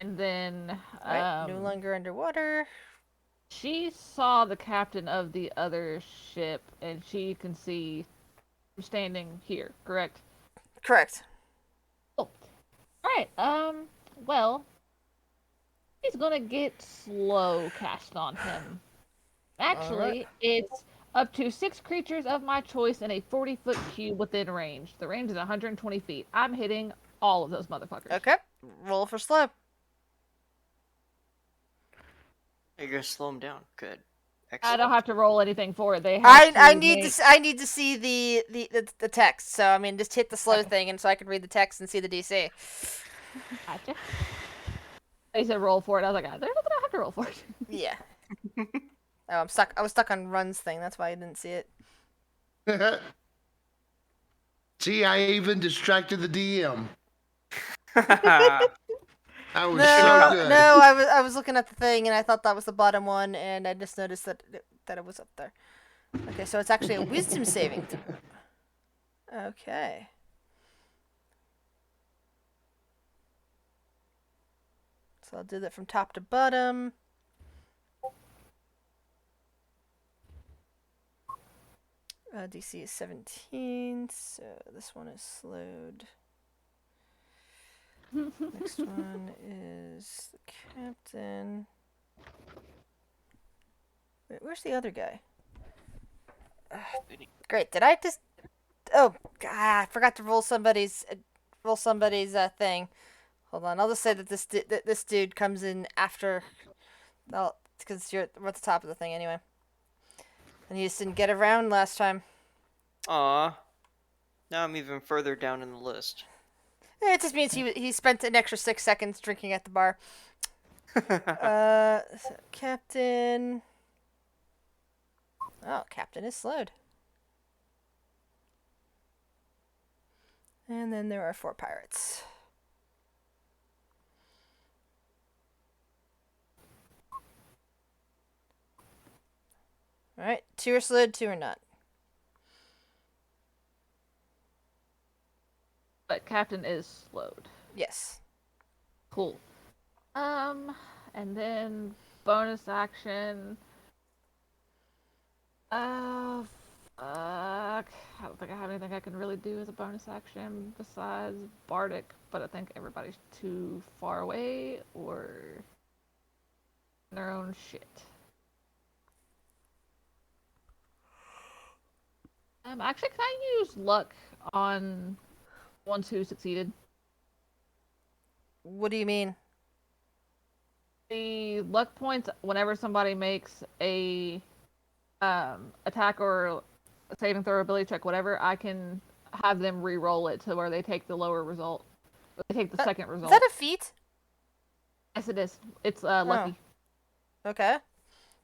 And then, Right. No longer underwater. she saw the captain of the other ship, and she can see I'm standing here. Correct. Correct. Oh, all right. Well, he's gonna get slow cast on him. Actually, it's up to 6 creatures of my choice in a 40-foot cube within range. The range is 120 feet. I'm hitting all of those motherfuckers. Okay. Roll for slow. You're gonna slow them down. Good. I Excellent. don't have to roll anything for it. They have I to need make... to I need to see the text. So I mean, just hit the slow thing, and so I can read the text and see the DC. Gotcha. They said roll for it. I was like, there's nothing I have to roll for it. Yeah. Oh, I'm stuck. I was stuck on runs thing. That's why I didn't see it. See, I even distracted the DM. That was No, so good. no, I was looking at the thing and I thought that was the bottom one, and I just noticed that it was up there. Okay, so it's actually a wisdom saving throw. Okay. So I'll do that from top to bottom. DC is 17, so this one is slowed. Next one is the captain. Wait, where's the other guy? Great. Did I just? Oh, God, I forgot to roll somebody's thing. Hold on. I'll just say that this dude comes in after. Well, because we're at the top of the thing anyway. And you just didn't get around last time. Aw. Now I'm even further down in the list. It just means he spent an extra 6 seconds drinking at the bar. So Captain. Oh, Captain is slowed. And then there are 4 pirates. Alright, 2 are slowed, 2 are not. But captain is slowed. Yes. Cool. And then bonus action. Fuck. I don't think I have anything I can really do as a bonus action besides Bardic, but I think everybody's too far away or in their own shit. Actually, can I use luck on ones who succeeded? What do you mean? The luck points whenever somebody makes a attack or a saving throw, ability check, whatever, I can have them re-roll it to where they take the lower result. They take the second result. Is that a feat? Yes, it is. It's lucky. Okay.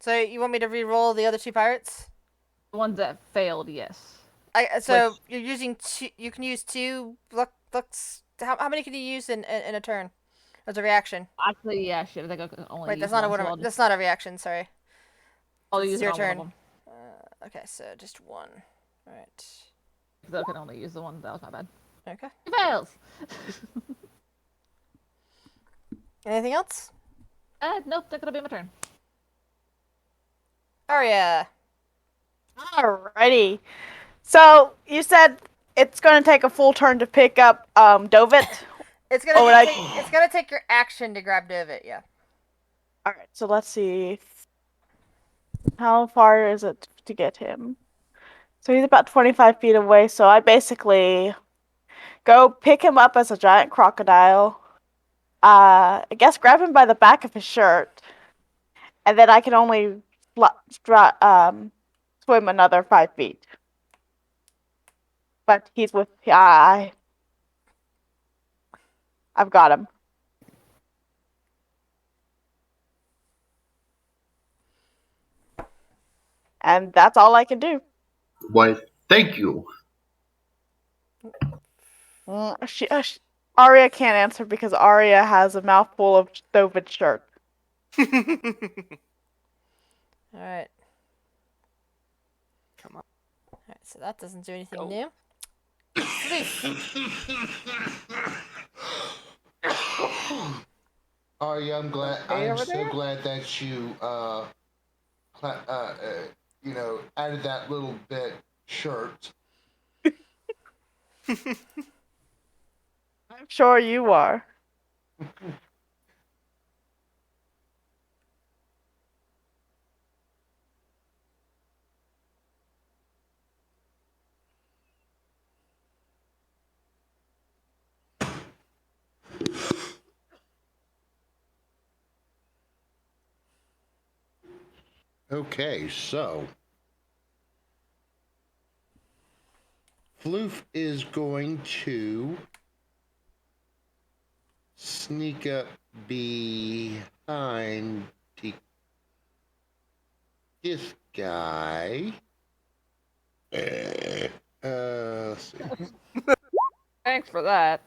So you want me to re-roll the other 2 pirates? The ones that failed, yes. So you're using 2. You can use 2 looks. How many can you use in a turn as a reaction? Actually, yeah, shit. I think I can only Wait, use that's not one, a that's not a reaction. Sorry. I'll It's use your it on turn. one of them. Okay, so just 1. All right. Because I can only use the one. That was my bad. Okay. It fails. Anything else? Nope. That's gonna be my turn. Arya. Alrighty. So you said it's going to take a full turn to pick up Dovit. It's gonna take your action to grab Dovit. Yeah. All right. So let's see. How far is it to get him? So he's about 25 feet away. So I basically go pick him up as a giant crocodile. I guess grab him by the back of his shirt, and then I can only swim another 5 feet. But he's with I've got him. And that's all I can do. Why, thank you. Arya can't answer because Arya has a mouthful of Stovid shirt. All right. Come on. All right. So that doesn't do anything Oh. new. Arya, I'm glad. Okay I'm over so there? glad that you added that little bit shirt. I'm sure you are. Okay, so Floof is going to sneak up behind this guy. Let's see. Thanks for that.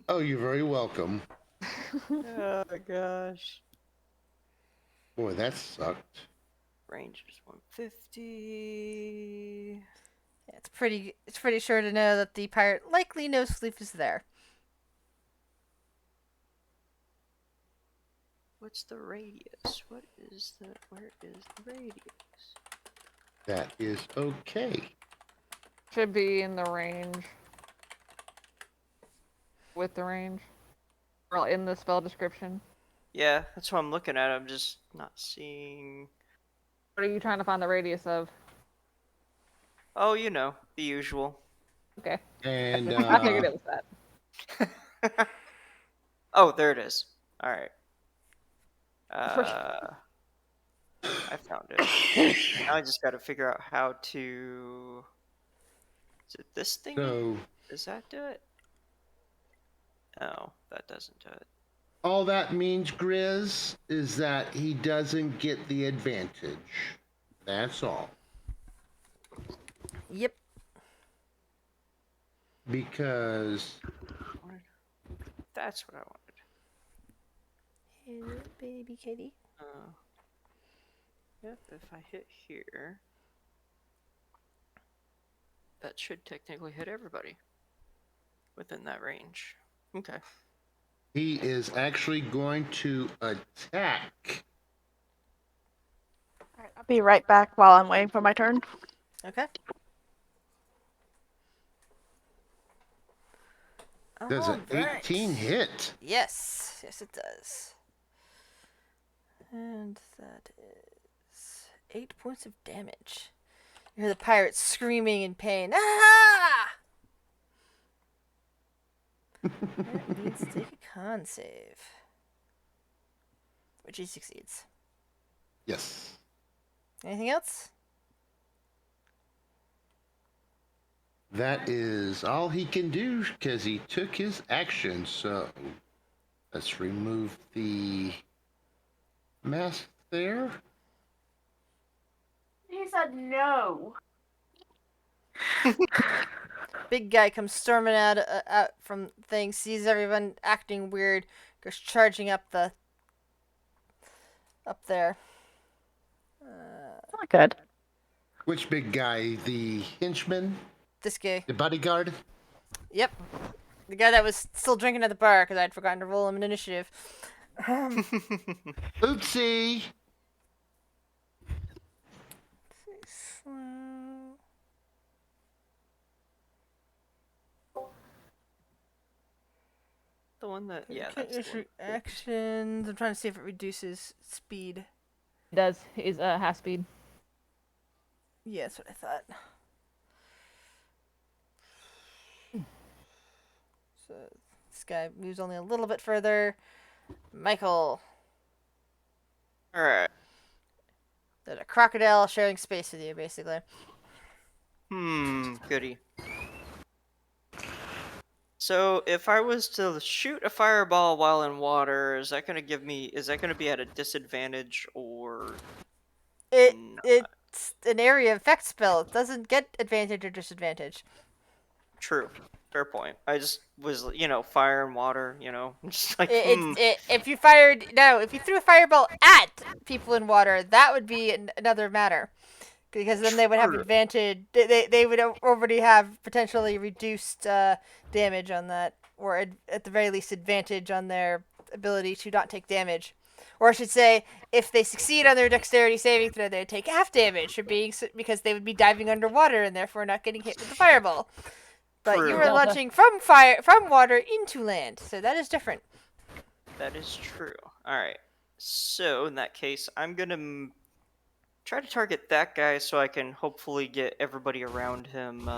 Oh, you're very welcome. Oh gosh. Boy, that sucked. Range is 150. Yeah, it's pretty sure to know that the pirate likely knows Sleep is there. What's the radius? Where is the radius? That is okay. Should be in the range. With the range. Or in the spell description. Yeah, that's what I'm looking at. I'm just not seeing. What are you trying to find the radius of? Oh, you know, the usual. Okay. And I figured it was that. Oh, there it is. All right. I found it. Now I just got to figure out how to. Is it this thing? so Does that do it? No, that doesn't do it. all that means, Grizz, is that he doesn't get the advantage. That's all. Yep. Because That's what I wanted. Hello, baby kitty. Yep, if I hit here, that should technically hit everybody within that range. Okay. he is actually going to attack. Alright, I'll be right back while I'm waiting for my turn. Okay. Does an Alright. 18 hit? Yes. Yes, it does. And that is 8 points of damage. You hear the pirate screaming in pain. Ah! That needs to take a con save. Which he succeeds. Yes. Anything else? That is all he can do because he took his action. So let's remove the mask there. He said no. Big guy comes storming out from things, sees everyone acting weird, goes charging up there. Not good. Which big guy? The henchman? This guy. The bodyguard? Yep. The guy that was still drinking at the bar because I'd forgotten to roll him an initiative. Oopsie! The one that, yeah, that's the one. Actions. I'm trying to see if it reduces speed. It does. Is half speed. Yeah, that's what I thought. So this guy moves only a little bit further. Michael. Alright. There's a crocodile sharing space with you, basically. Goody. So if I was to shoot a fireball while in water, is that gonna be at a disadvantage or It's an area effect spell. It doesn't get advantage or disadvantage. true? Fair point. I just was, fire and water, just like, If you fired no, if you threw a fireball at people in water, that would be another matter. Because then they would have True. advantage. They would already have potentially reduced damage on that, or at the very least advantage on their ability to not take damage. Or I should say, if they succeed on their dexterity saving throw, they'd take half damage for because they would be diving underwater and therefore not getting hit with the fireball. But you True. were Delta. launching from water into land, so that is different. That is true. All right. So in that case, I'm gonna try to target that guy so I can hopefully get everybody around him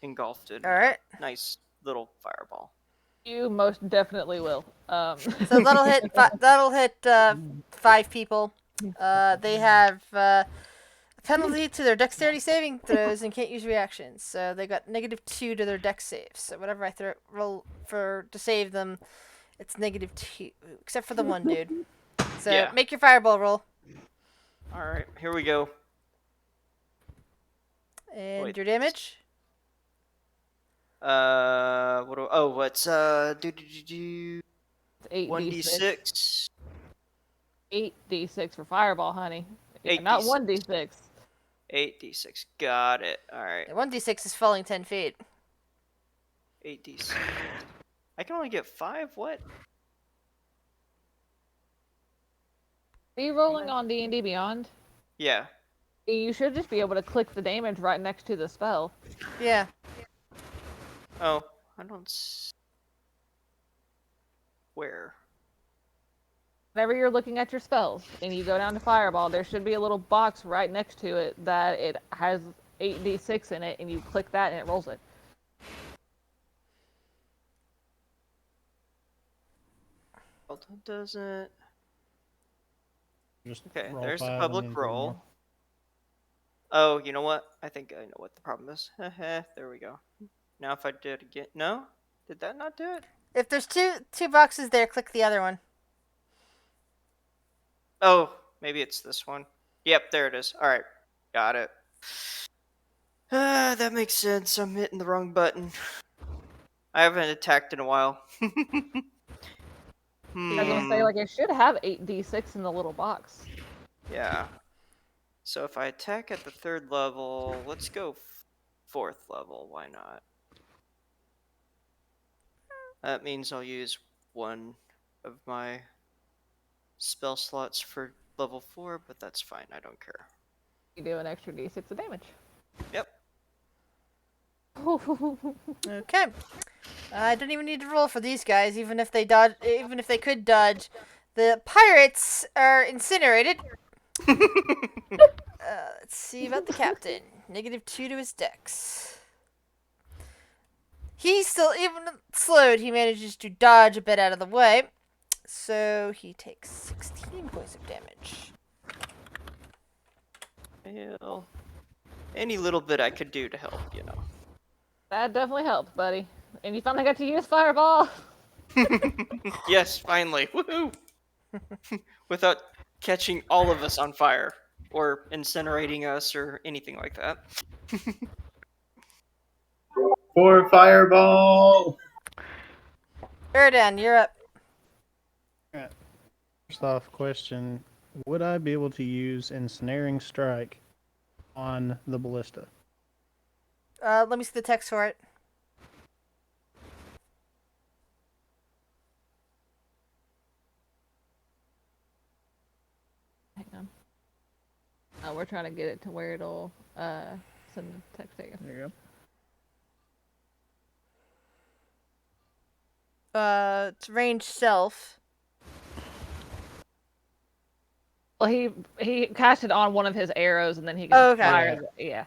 engulfed in All right. a nice little fireball. You most definitely will. So that'll hit. That'll hit 5 people. They have a penalty to their dexterity saving throws and can't use reactions. So they got -2 to their dex saves. So whatever I roll to save them, it's -2, except for the one dude. So Yeah. make your fireball roll. All right, here we go. And Wait. your damage. What's do 1d6. 8d6 for fireball, honey. Yeah, 8d6. not 1d6. 8d6. Got it. All right. The 1d6 is falling 10 feet. 8d6. I can only get 5. What? Are you rolling on D&D Beyond? Yeah. You should just be able to click the damage right next to the spell. Yeah. Oh, I don't. Where? Whenever you're looking at your spells and you go down to fireball, there should be a little box right next to it that it has 8d6 in it, and you click that and it rolls it. Delta doesn't. Just Okay, roll there's the 5 and public then 3 roll. more. Oh, you know what? I think I know what the problem is. There we go. Now if I do it again. No? Did that not do it? If there's two boxes there, click the other one. Oh, maybe it's this one. Yep, there it is. Alright. Got it. That makes sense. I'm hitting the wrong button. I haven't attacked in a while. I was gonna say, like, it should have 8d6 in the little box. Yeah. So if I attack at the 3rd level, let's go 4th level. Why not? That means I'll use one of my spell slots for level 4, but that's fine. I don't care. You do an extra d6 of damage. Yep. Okay. I don't even need to roll for these guys, even if they dodge. Even if they could dodge, the pirates are incinerated. Let's see about the captain. -2 to his dex. He's still, even slowed, he manages to dodge a bit out of the way. So he takes 16 points of damage. Well, any little bit I could do to help, That definitely helped, buddy. And you finally got to use fireball. Yes, finally. Woohoo! Without catching all of us on fire or incinerating us or anything like that. For fireball. Erdan, you're up. First off, question: would I be able to use ensnaring strike on the ballista? Let me see the text for it. Hang on. We're trying to get it to where it'll send the text to you. There you It's range self. Well, he cast it on one of his arrows, and then he can Oh, okay. fire. Yeah.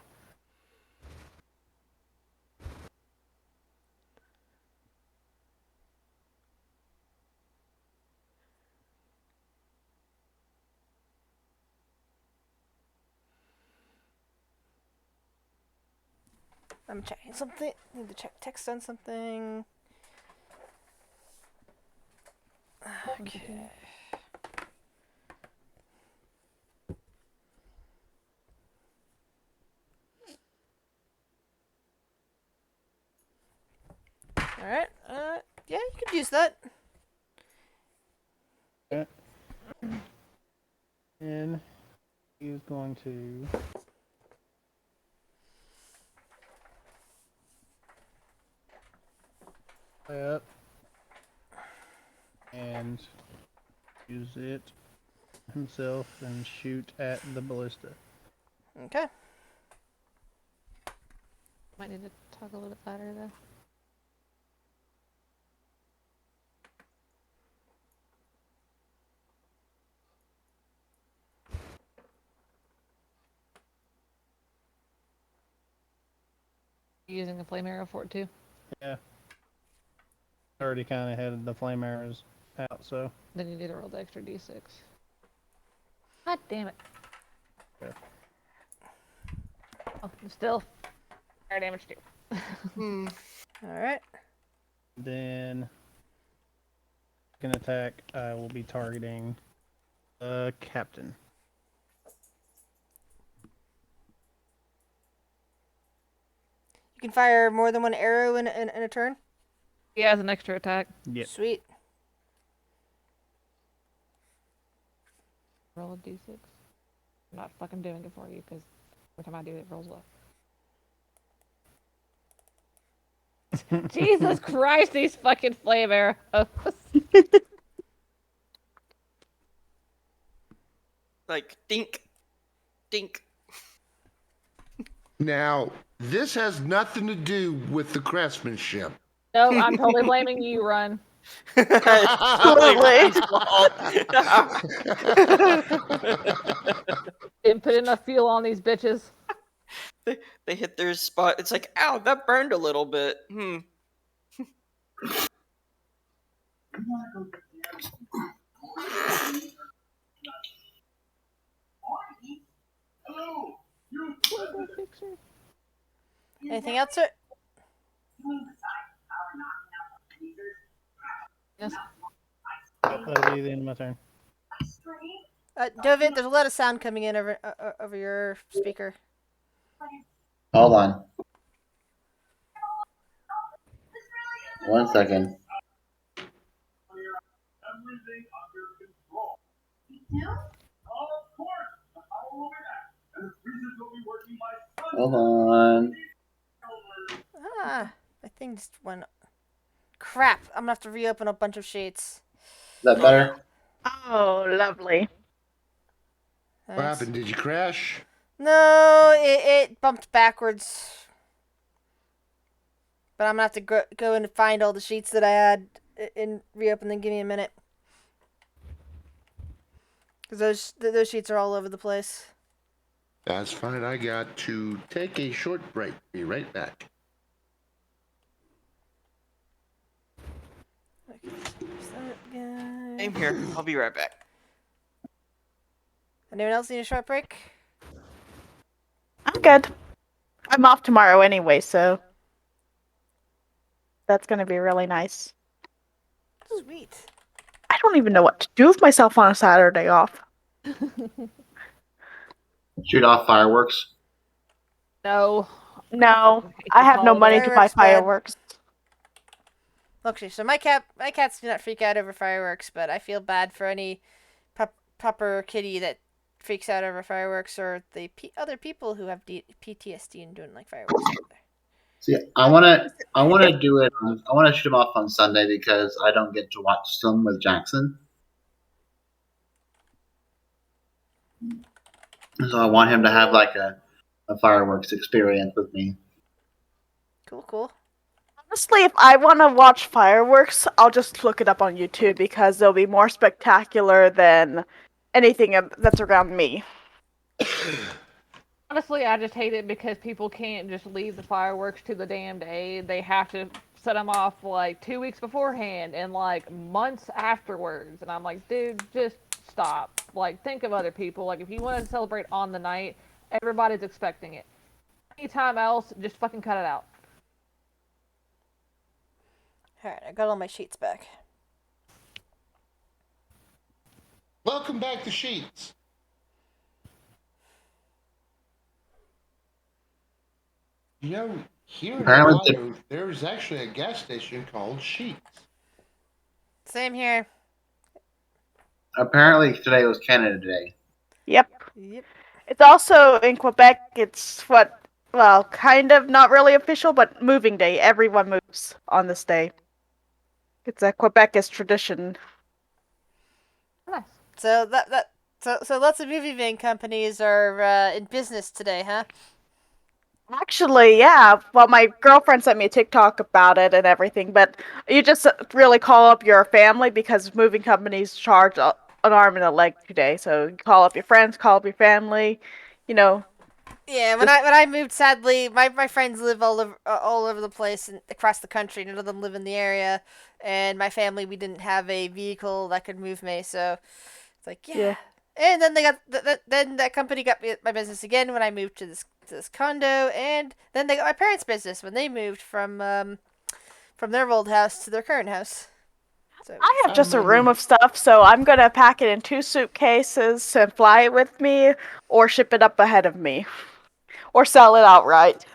I'm checking something. Need to check text on something. Okay. All right. Yeah, you could use that. And he's going to play up and use it himself and shoot at the ballista. Okay. Might need to talk a little bit louder though. You using a flame arrow for it too? Yeah. Already kind of had the flame arrows out, so. Then you need to roll the extra d6. God damn it. Okay. Oh, still fire damage too. All right. Then, second attack, I will be targeting the captain. You can fire more than one arrow in a turn. He has an extra attack. Yep. Sweet. Roll a d6. I'm not fucking doing it for you because every time I do it, rolls low. Jesus Christ, these fucking flame arrows. Like, dink, dink. Now, this has nothing to do with the craftsmanship. No, I'm totally blaming you, Run. Absolutely. Didn't put enough fuel on these bitches. They hit their spot. It's like, ow, that burned a little bit. Anything else, sir? Yes. That'll be the end of my turn. Dovit, there's a lot of sound coming in over your speaker. Hold on. 1 second. Hold on. Ah, my thing just went. Crap! I'm gonna have to reopen a bunch of sheets. Is that better? Oh, lovely. What Thanks. happened? Did you crash? No, it bumped backwards. But I'm gonna have to go and find all the sheets that I had and reopen them. Give me a minute. Because those sheets are all over the place. That's fine. I got to take a short break. Be right back. Okay, there's that guy. Same here. I'll be right back. Anyone else need a short break? I'm good. I'm off tomorrow anyway, so that's going to be really nice. Sweet. I don't even know what to do with myself on a Saturday off. Shoot off fireworks. No. No, I have no money to buy Fireworks bad. fireworks. Okay, so my cats do not freak out over fireworks, but I feel bad for any proper kitty that freaks out over fireworks, or the other people who have PTSD and don't like fireworks. See, I wanna do it. I wanna shoot them off on Sunday because I don't get to watch them with Jackson. So I want him to have like a fireworks experience with me. Cool. Honestly, if I want to watch fireworks, I'll just look it up on YouTube because they'll be more spectacular than anything that's around me. Honestly, I just hate it because people can't just leave the fireworks to the damn day. They have to set them off like 2 weeks beforehand and like months afterwards. And I'm like, dude, just stop. Like, think of other people. Like, if you want to celebrate on the night, everybody's expecting it. Anytime else, just fucking cut it out. Alright, I got all my sheets back. Welcome back to Sheets. You know, Here in Apparently, Ohio, there's actually a gas station called Sheets. Same here. apparently today was Canada Day. Yep. Yep. It's also in Quebec. It's well, kind of not really official, but moving day. Everyone moves on this day. It's a Quebec tradition. Nice. So so lots of movie van companies are in business today, huh? Actually, yeah. Well, my girlfriend sent me a TikTok about it and everything, but you just really call up your family because moving companies charge an arm and a leg today. So you call up your friends, call up your family, you know. Yeah, Just when I moved, sadly, my friends live all over the place and across the country. None of them live in the area, and my family, we didn't have a vehicle that could move me, so it's like, yeah. yeah. And then they got then that company got me my business again when I moved to this condo, and then they got my parents' business when they moved from their old house to their current house. So I have I just a room remember. of stuff, so I'm gonna pack it in 2 suitcases and fly it with me, or ship it up ahead of me, or sell it outright.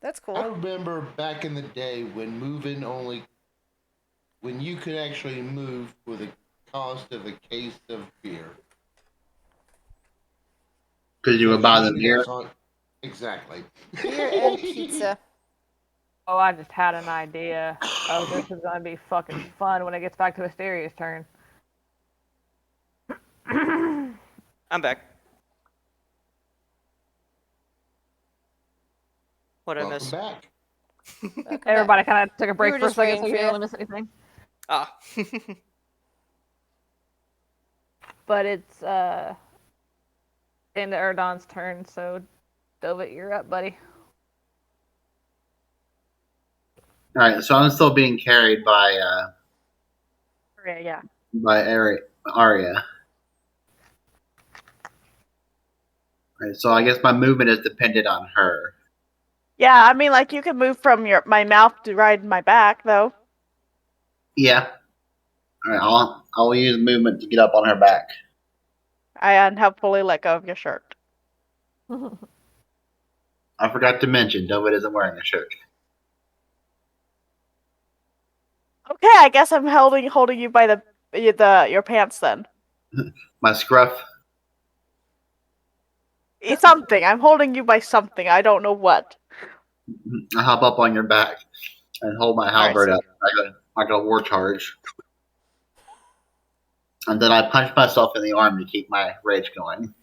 that's I cool. remember back in the day when you could actually move for the cost of a case of beer. Because you would Just buy the using beer. us on. Exactly. Beer and pizza. Oh, I just had an idea. Oh, this is gonna be fucking fun when it gets back to Asteria's turn. I'm back. What I Welcome miss? back. Welcome Everybody back. kind of took a We break were for a just second, so waiting you for didn't you. really miss anything. Ah. But it's into Erdon's turn, so Dovit, you're up, buddy. All right, so I'm still being carried Yeah. by Aria. All right, so I guess my movement is dependent on her. Yeah, I mean, like you can move from my mouth to ride my back, though. Yeah. All right, I'll use movement to get up on her back. I unhelpfully let go of your shirt. I forgot to mention, David isn't wearing a shirt. Okay, I guess I'm holding you by your pants then. My scruff. It's something. I'm holding you by something. I don't know what. I hop up on your back and hold my All right, halberd so up like a war charge. And then I punch myself in the arm to keep my rage going.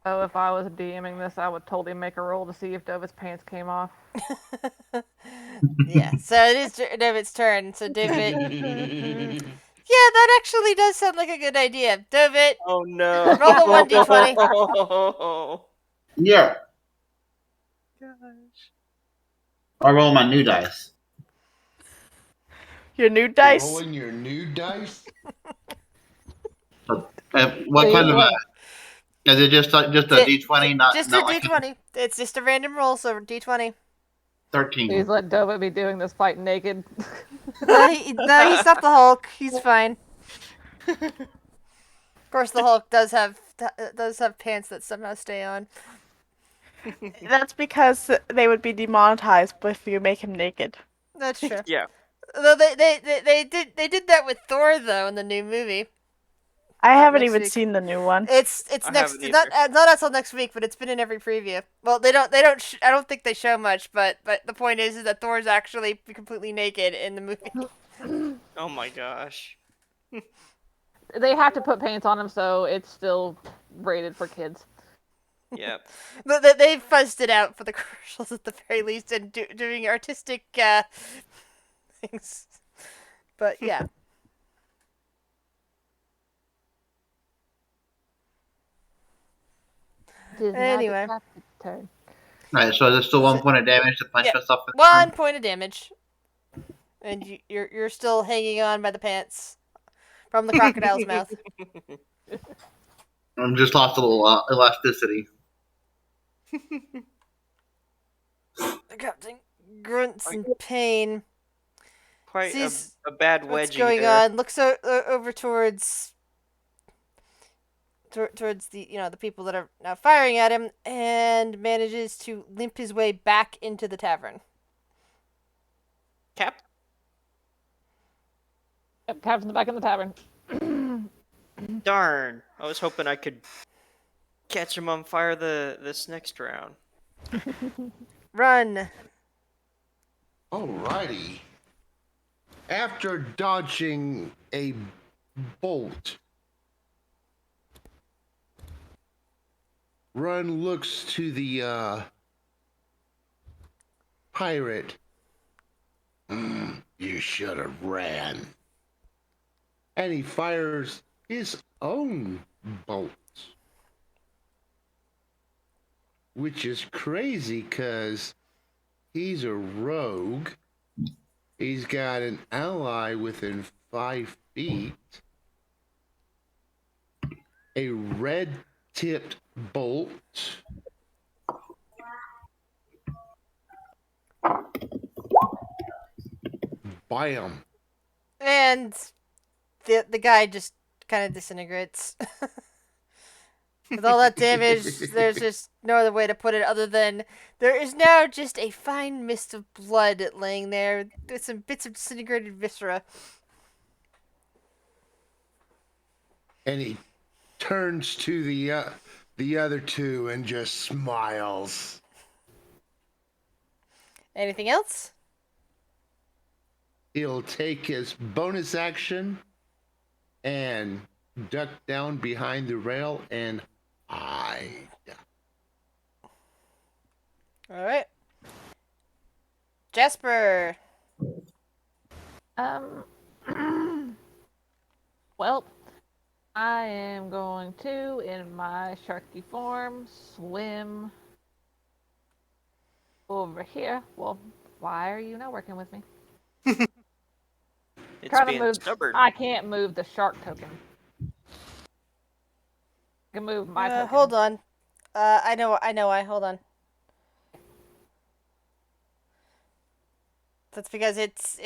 Oh, if I was DMing this, I would totally make a roll to see if Dovit's pants came off. Yeah, so it is David's turn. So David, yeah, that actually does sound like a good idea. David, Oh no. roll a 1d20. Yeah, Gosh. I roll my new dice. your new You're dice. rolling your new dice. What Please kind of let- is it just a D20, Just a not like d20. It's just a random roll, so d20. 13? Please let Dovit be doing this fight naked. No, he's not the Hulk. He's fine. Of course, the Hulk does have pants that somehow stay on. That's because they would be demonetized if you make him naked. That's true. Yeah. Though they did that with Thor though in the new movie. I haven't next even week. seen the new one. It's I next haven't not until next week, but it's been in every preview. Well, they don't I don't think they show much, but the point is that Thor's actually completely naked in the movie. Oh my gosh. They have to put pants on him, so it's still rated for kids. Yep. But they fuzzed it out for the commercials at the very least, and doing artistic things. But yeah. It is now the Anyway. captain's turn. Right, so is it still So- 1 point of damage to punch yeah, myself in the arm? 1 point of damage, and you're still hanging on by the pants from the crocodile's mouth. I'm just lost a little elasticity. The captain grunts in pain. Quite Sees a bad what's wedgie going there. on. Looks over towards towards the the people that are now firing at him, and manages to limp his way back into the tavern. Cap. Yep, Cap's in the back of the tavern. Darn. I was hoping I could catch him on fire this next round. Run. Alrighty. After dodging a bolt, Run looks to the pirate. You should have ran. And he fires his own bolts. Which is crazy because he's a rogue. He's got an ally within 5 feet. A red-tipped bolt. Bam. And the guy just kind of disintegrates. With all that damage, there's just no other way to put it other than there is now just a fine mist of blood laying there with some bits of disintegrated viscera. And he turns to the other two and just smiles. Anything else? He'll take his bonus action and duck down behind the rail and hide. All right. Jasper. Well, I am going to, in my sharky form, swim over here. Well, why are you not working with me? It's Trying to being move. stubborn. I can't move the shark token. I can move my token. Hold on. I know. Hold on. That's because it's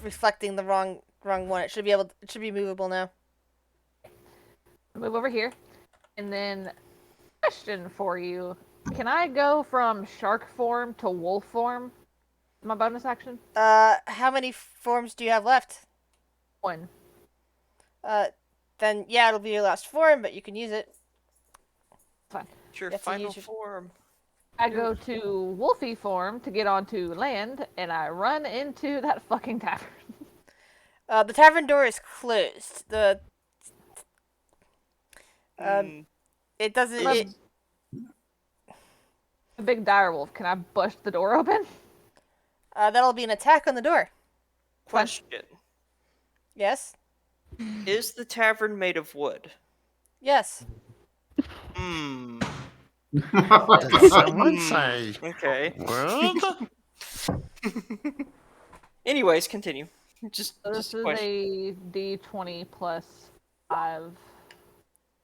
reflecting the wrong one. It should be movable now. Move over here, and then question for you: can I go from shark form to wolf form? My bonus action. How many forms do you have left? 1. Then yeah, it'll be your last form, but you can use it. Fine. Your That's final unusual. form. I go to wolfy form to get onto land, and I run into that fucking tavern. The tavern door is closed. It doesn't. A big dire wolf. Can I bust the door open? That'll be an attack on the door. Question. Yes. Is the tavern made of wood? Yes. Did someone say Okay. world? Anyways, continue. Just This a is question. a d20 plus 5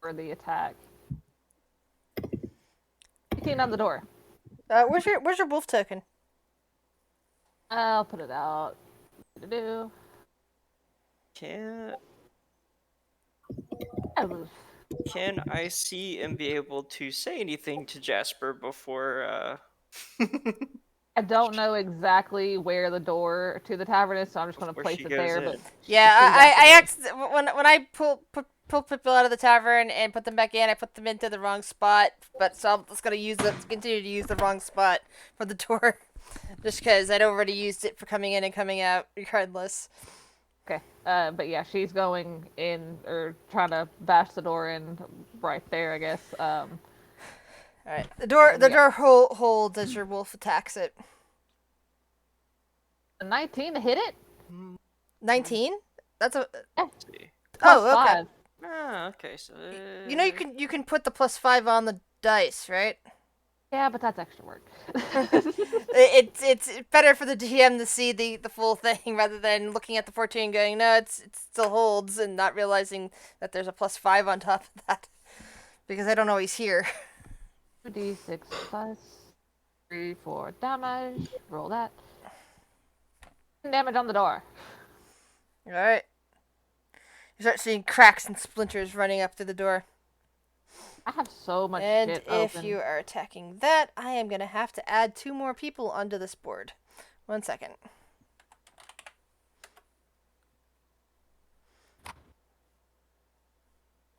for the attack. 18 on the door. Where's your wolf token? I'll put it out. Can I see and be able to say anything to Jasper before I don't know exactly where the door to the tavern is, so I'm just going to before place she it goes there. in? But Yeah, she's out the door. when I pull people out of the tavern and put them back in, I put them into the wrong spot. But so I'm just gonna continue to use the wrong spot for the door, just because I'd already used it for coming in and coming out, regardless. Okay. But yeah, she's going in or trying to bash the door in right there, I guess. All right, the door holds as your wolf attacks it. A 19 to hit it? 19? That's a Let's see. Plus oh okay. 5. Ah, okay. So You know you can put the +5 on the dice, right? Yeah, but that's extra work. It's better for the DM to see the full thing rather than looking at the 14 and going, no, it still holds, and not realizing that there's a +5 on top of that. Because I don't always hear. 2d6 plus 3 for damage. Roll that. Damage on the door. Alright. You start seeing cracks and splinters running up through the door. I have so much And shit if open. you are attacking that, I am going to have to add 2 more people onto this board. 1 second.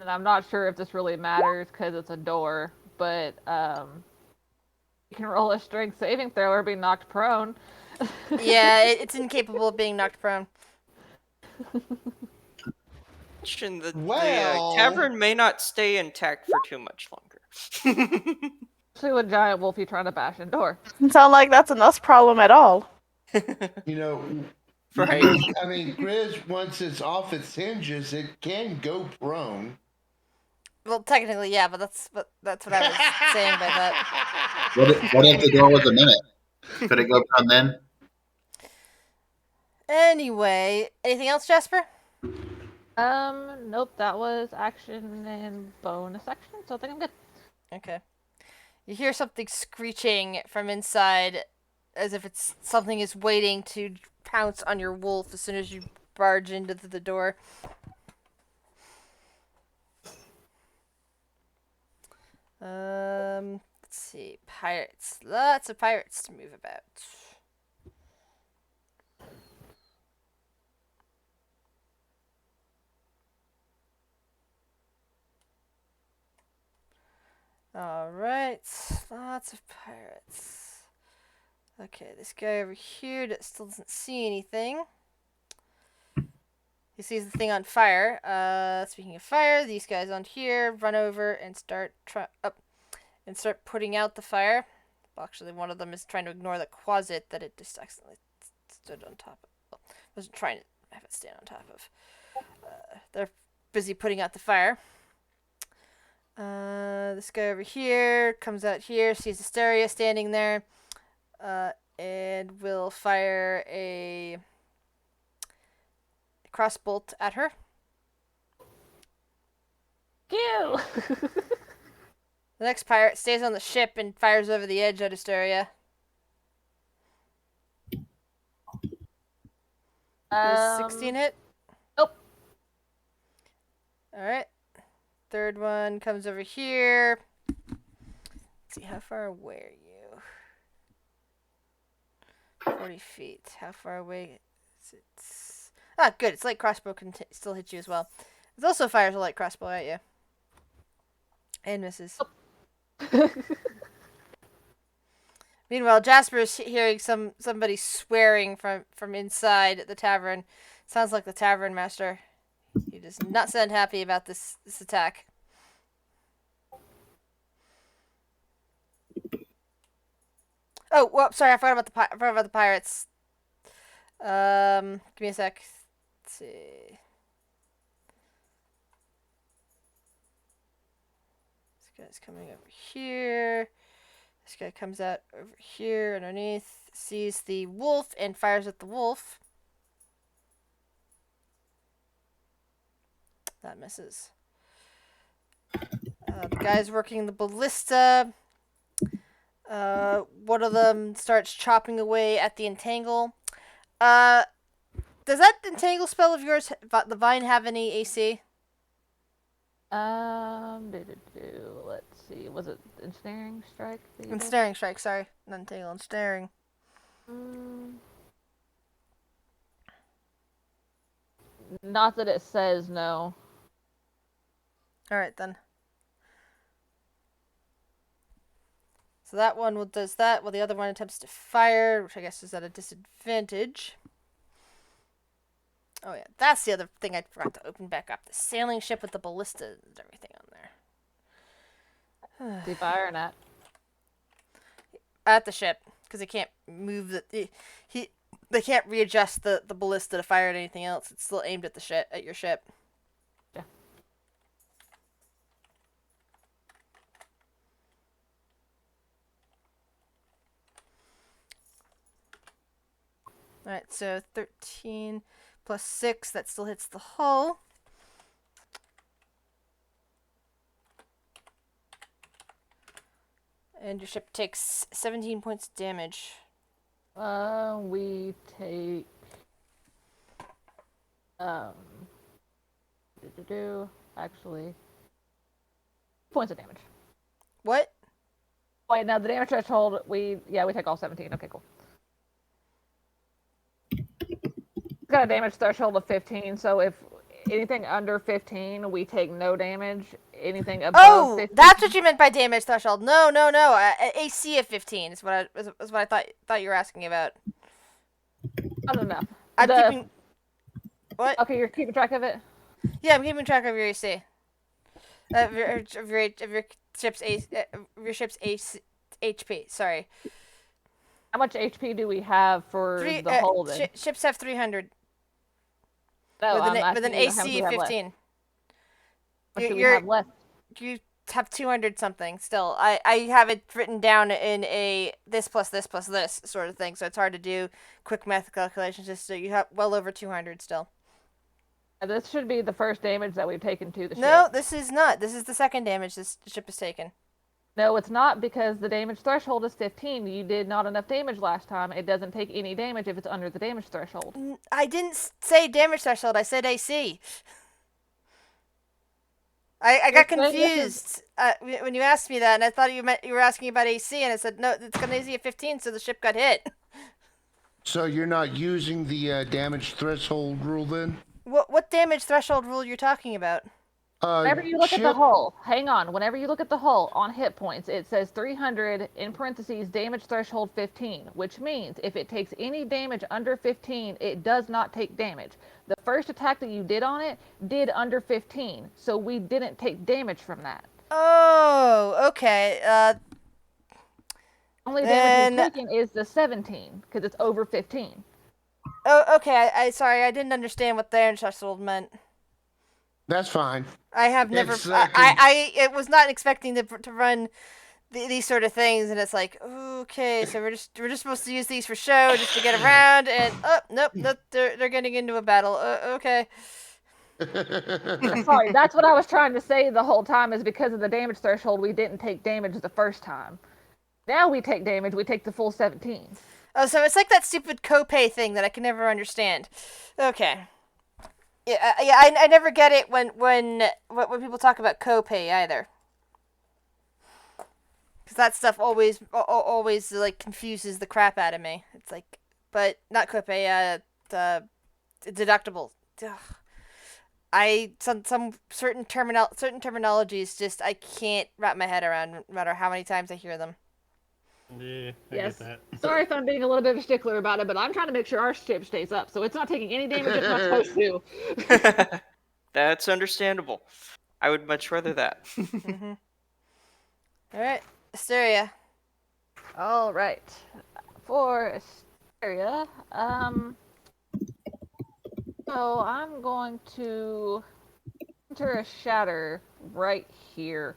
And I'm not sure if this really matters because it's a door, but you can roll a strength saving throw or be knocked prone. Yeah, it's incapable of being knocked prone. The Well, tavern may not stay intact for too much longer. Especially with giant wolfie trying to bash in door. Doesn't sound like that's an us problem at all. you know, Right. I mean, Grizz, once it's off its hinges, it can go prone. Well, technically, yeah, but that's what I was saying by that. What if the door was a mimic? Could it go from then? Anyway, anything else, Jasper? Nope, that was action and bonus action, so I think I'm good. Okay. You hear something screeching from inside, as if it's something is waiting to pounce on your wolf as soon as you barge into the door. Let's see. Pirates. Lots of pirates to move about. Alright. Lots of pirates. Okay, this guy over here that still doesn't see anything. He sees the thing on fire. Speaking of fire, these guys on here run over and start putting out the fire. Well, actually, one of them is trying to ignore the closet that it just accidentally stood on top of. Well, wasn't trying to have it stand on top of. They're busy putting out the fire. This guy over here comes out here, sees Asteria standing there, and will fire a crossbolt at her. Kill! The next pirate stays on the ship and fires over the edge at Asteria. Does 16 hit? Nope. Alright. Third one comes over here. Let's see, how far away are you? 40 feet. How far away is it? Ah, good. Its light crossbow can still hit you as well. It also fires a light crossbow at you. And misses. Meanwhile, Jasper is hearing somebody swearing from inside the tavern. Sounds like the tavern master. He does not sound happy about this attack. Oh, well, sorry, I forgot about the pirates. Give me a sec. Let's see. This guy's coming over here. This guy comes out over here underneath, sees the wolf, and fires at the wolf. That misses. The guy's working the ballista. One of them starts chopping away at the entangle. Does that entangle spell of yours, the vine, have any AC? Let's see. Was it ensnaring strike? Ensnaring strike, sorry. Not entangle, ensnaring. Not that it says no. Alright then. So that one does that, while the other one attempts to fire, which I guess is at a disadvantage. Oh yeah, that's the other thing I forgot to open back up. The sailing ship with the ballista and everything on there. Is he firing at? At the ship, because they can't move they can't readjust the ballista to fire at anything else. It's still aimed at the ship, at your ship. Yeah. Alright, so 13 plus 6, that still hits the hull. And your ship takes 17 points of damage. We take actually points of damage. What? Wait, now the damage threshold, we take all 17. Okay, cool. It's got a damage threshold of 15, so if anything under 15, we take no damage. Anything above 15... that's what you meant by damage threshold. No. AC of 15 is what I thought you were asking about. Not enough. I'm keeping... What? Okay, you're keeping track of it? Yeah, I'm keeping track of your AC. Of your ship's HP. Sorry. How much HP do we have for the hull then? Ships have 300. No, with an AC of 15. What do we have left? You have 200 something still. I have it written down in a this plus this plus this sort of thing, so it's hard to do quick math calculations. Just so you have well over 200 still. This should be the first damage that we've taken to the ship. No, this is not. This is the second damage this ship has taken. No, it's not, because the damage threshold is 15. You did not enough damage last time. It doesn't take any damage if it's under the damage threshold. I didn't say damage threshold. I said AC. I got confused when you asked me that, and I thought you were asking about AC, and I said, no, it's got an AC of 15, so the ship got hit. So you're not using the damage threshold rule then? What damage threshold rule you're talking about? Whenever you look at the hull, hang on. Whenever you look at the hull on hit points, it says 300 in parentheses damage threshold 15, which means if it takes any damage under 15, it does not take damage. The first attack that you did on it did under 15, so we didn't take damage from that. Oh, okay. Only damage we've taken is the 17 because it's over 15. Oh, okay. I sorry, I didn't understand what damage threshold meant. That's fine. I have never. I was not expecting to run these sort of things, and it's like, okay, so we're just supposed to use these for show, just to get around, and nope, they're getting into a battle. Okay. Sorry, that's what I was trying to say the whole time. Is because of the damage threshold, we didn't take damage the first time. Now we take damage. We take the full 17. Oh, so it's like that stupid copay thing that I can never understand. Okay. Yeah, I never get it when people talk about copay either. Because that stuff always like confuses the crap out of me. It's like, but not copay, deductible. Ugh. Some certain terminologies just I can't wrap my head around, no matter how many times I hear them. Yeah, I get that. Sorry if I'm being a little bit of a stickler about it, but I'm trying to make sure our ship stays up, so it's not taking any damage it's not supposed to. That's understandable. I would much rather that. Mm-hmm. All right, Asteria. All right, for Asteria, so I'm going to enter a shatter right here.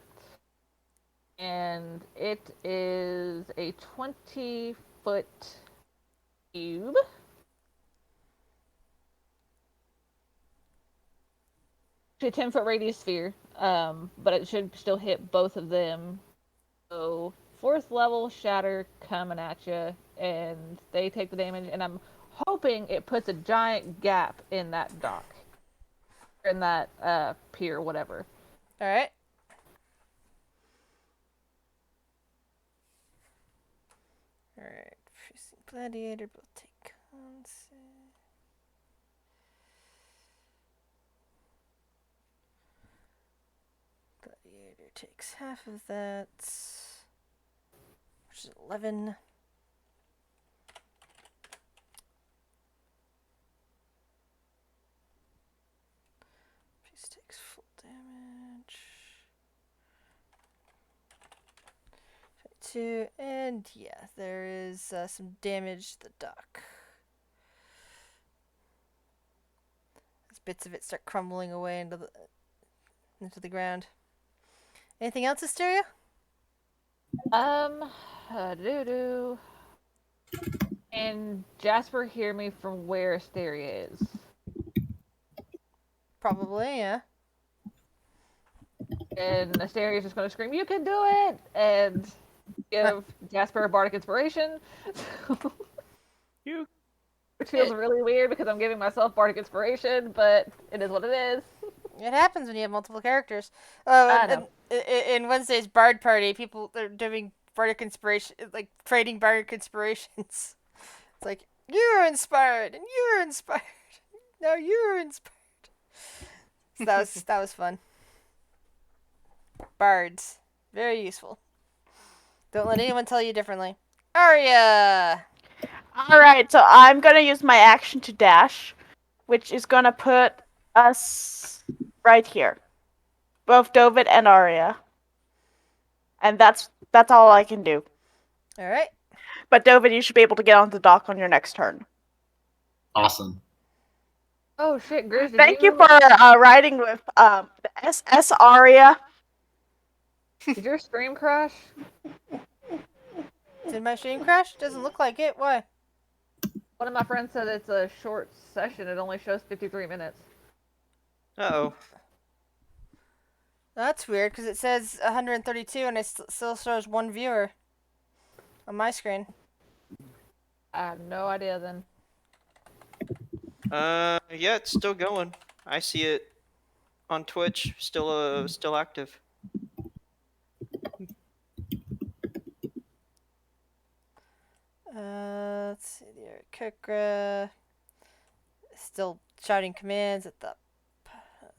And it is a 20-foot cube. A 10-foot radius sphere, but it should still hit both of them. So 4th level shatter coming at you, and they take the damage. And I'm hoping it puts a giant gap in that dock, in that pier, whatever. All right. Alright, Freezing Gladiator, both take cons. Gladiator takes half of that, which is 11. Freeze takes full damage. 2, and yeah, there is some damage to the dock. As bits of it start crumbling away into the ground. Anything else, Asteria? And Jasper hear me from where Asteria is? Probably, yeah. And Asteria's just gonna scream, "You can do it!" And give Jasper a bardic inspiration. Which feels really weird because I'm giving myself bardic inspiration, but it is what it is. It happens when you have multiple characters. Oh, in Wednesday's Bard Party, people are doing bardic inspiration, like trading bardic inspirations. It's like you're inspired and you're inspired. Now you're inspired. So that was fun. Bards, very useful. Don't let anyone tell you differently. Arya. All right, so I'm gonna use my action to dash, which is gonna put us right here, both Dovid and Arya, and that's all I can do. All right. But Dovid, you should be able to get on the dock on your next turn. Awesome. Oh shit, Grizz, did Thank you for riding with the SS Arya. Did your stream crash? Did my stream crash? Doesn't look like it. Why? One of my friends said it's a short session. It only shows 53 minutes. Uh-oh. That's weird because it says 132 and it still shows one viewer on my screen. I have no idea then. Yeah, it's still going. I see it on Twitch, still active. Let's see here. Kukra still shouting commands at the.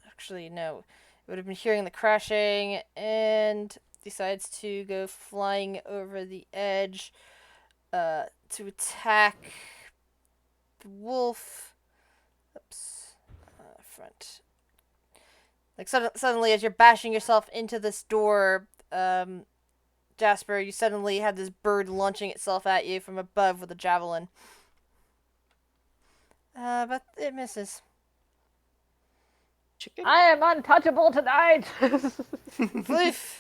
Actually, no. It would have been hearing the crashing and decides to go flying over the edge to attack the wolf. Oops. Front. Like suddenly, as you're bashing yourself into this door, Jasper, you suddenly had this bird launching itself at you from above with a javelin. But it misses. Chicken? I am untouchable tonight! Floof!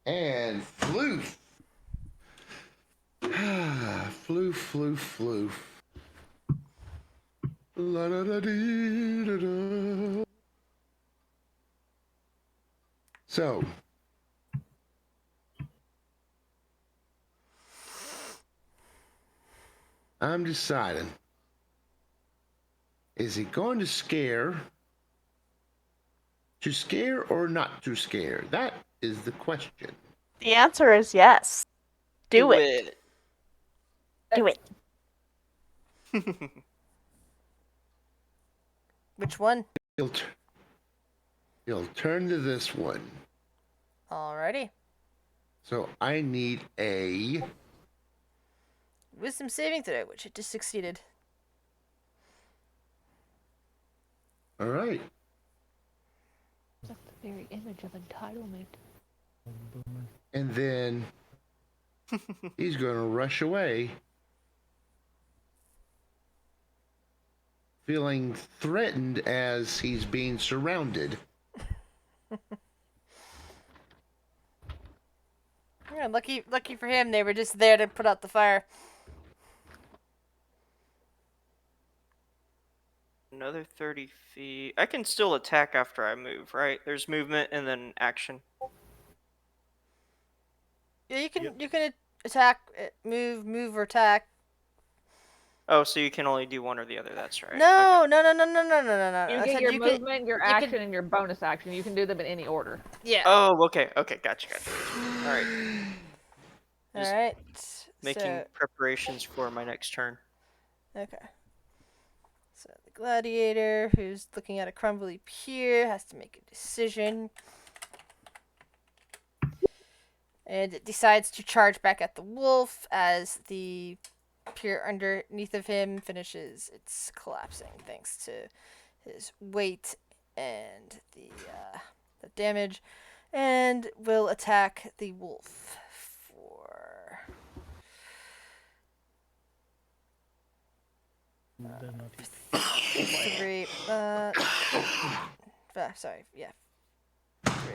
And floof. Floof, floof, floof. La da da dee da da. So, I'm deciding. Is he going to scare? To scare or not to scare? That is the question. The answer is yes. Do it. it. Do it. Which one? He'll turn to this one. Alrighty. So I need a Wisdom saving throw, which it just succeeded. all right. That's the very image of entitlement. And then he's going to rush away, feeling threatened as he's being surrounded. Yeah, lucky for him, they were just there to put out the fire. Another 30 feet. I can still attack after I move, right? There's movement and then action. Yeah, you can attack, move or attack. Oh, so you can only do one or the other. That's right. No, Okay. no. You I get said your you movement, your you action, could- and your bonus action. You can do them in any order. Yeah. Oh, okay. Gotcha. All right. Just Alright. Making So, preparations for my next turn. okay. So the gladiator, who's looking at a crumbly pier, has to make a decision. And it decides to charge back at the wolf as the pier underneath of him finishes its collapsing thanks to his weight and the damage, and will attack the wolf for 3. Sorry, yeah, 3.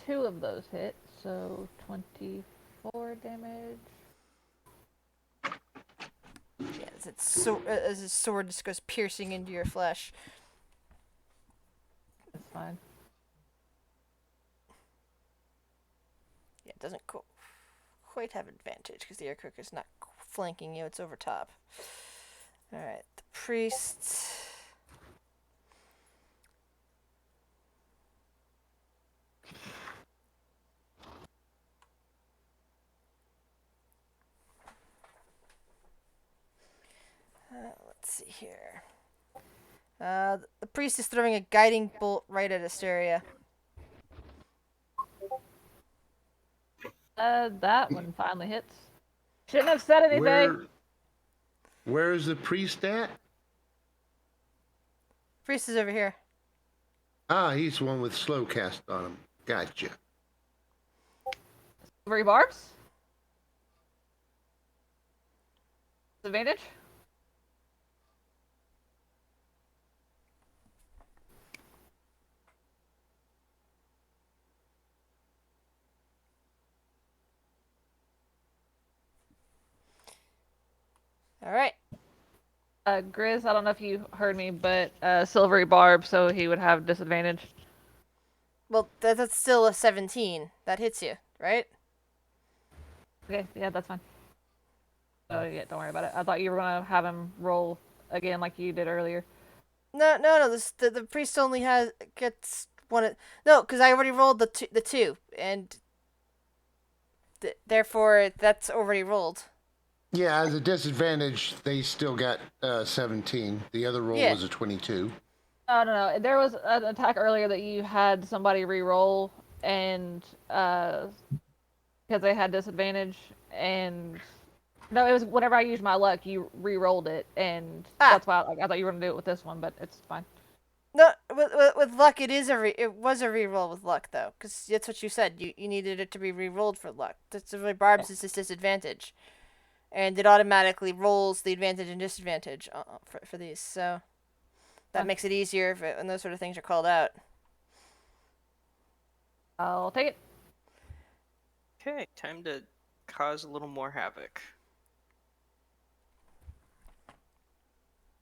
2 of those hit, so 24 damage. Yeah, as his sword just goes piercing into your flesh. That's fine. Yeah, it doesn't quite have advantage because the air crook is not flanking you; it's over top. Alright, the priest. Let's see here. The priest is throwing a guiding bolt right at Asteria. That one finally hits. Shouldn't have said anything. Where's the priest at? Priest is over here. Ah, he's the one with slow cast on him. Gotcha. Silvery barbs. Advantage. Alright. Grizz, I don't know if you heard me, but silvery barb, so he would have disadvantage. Well, that's still a 17. That hits you, right? Okay, yeah, that's fine. Oh yeah, don't worry about it. I thought you were gonna have him roll again like you did earlier. No. The priest only gets one. No, because I already rolled the two, and therefore that's already rolled. Yeah, as a disadvantage, they still got 17. The other roll Yeah. was a 22. No. There was an attack earlier that you had somebody re-roll, and because they had disadvantage, and no, it was whenever I used my luck, you re-rolled it, and that's why I thought you were gonna do it with this one, but it's fine. No, with luck, it was a re-roll with luck though, because that's what you said. You needed it to be re-rolled for luck. That's really barbs is his disadvantage, and it automatically rolls the advantage and disadvantage for these. So that makes it easier when those sort of things are called out. I'll take it. Okay, time to cause a little more havoc.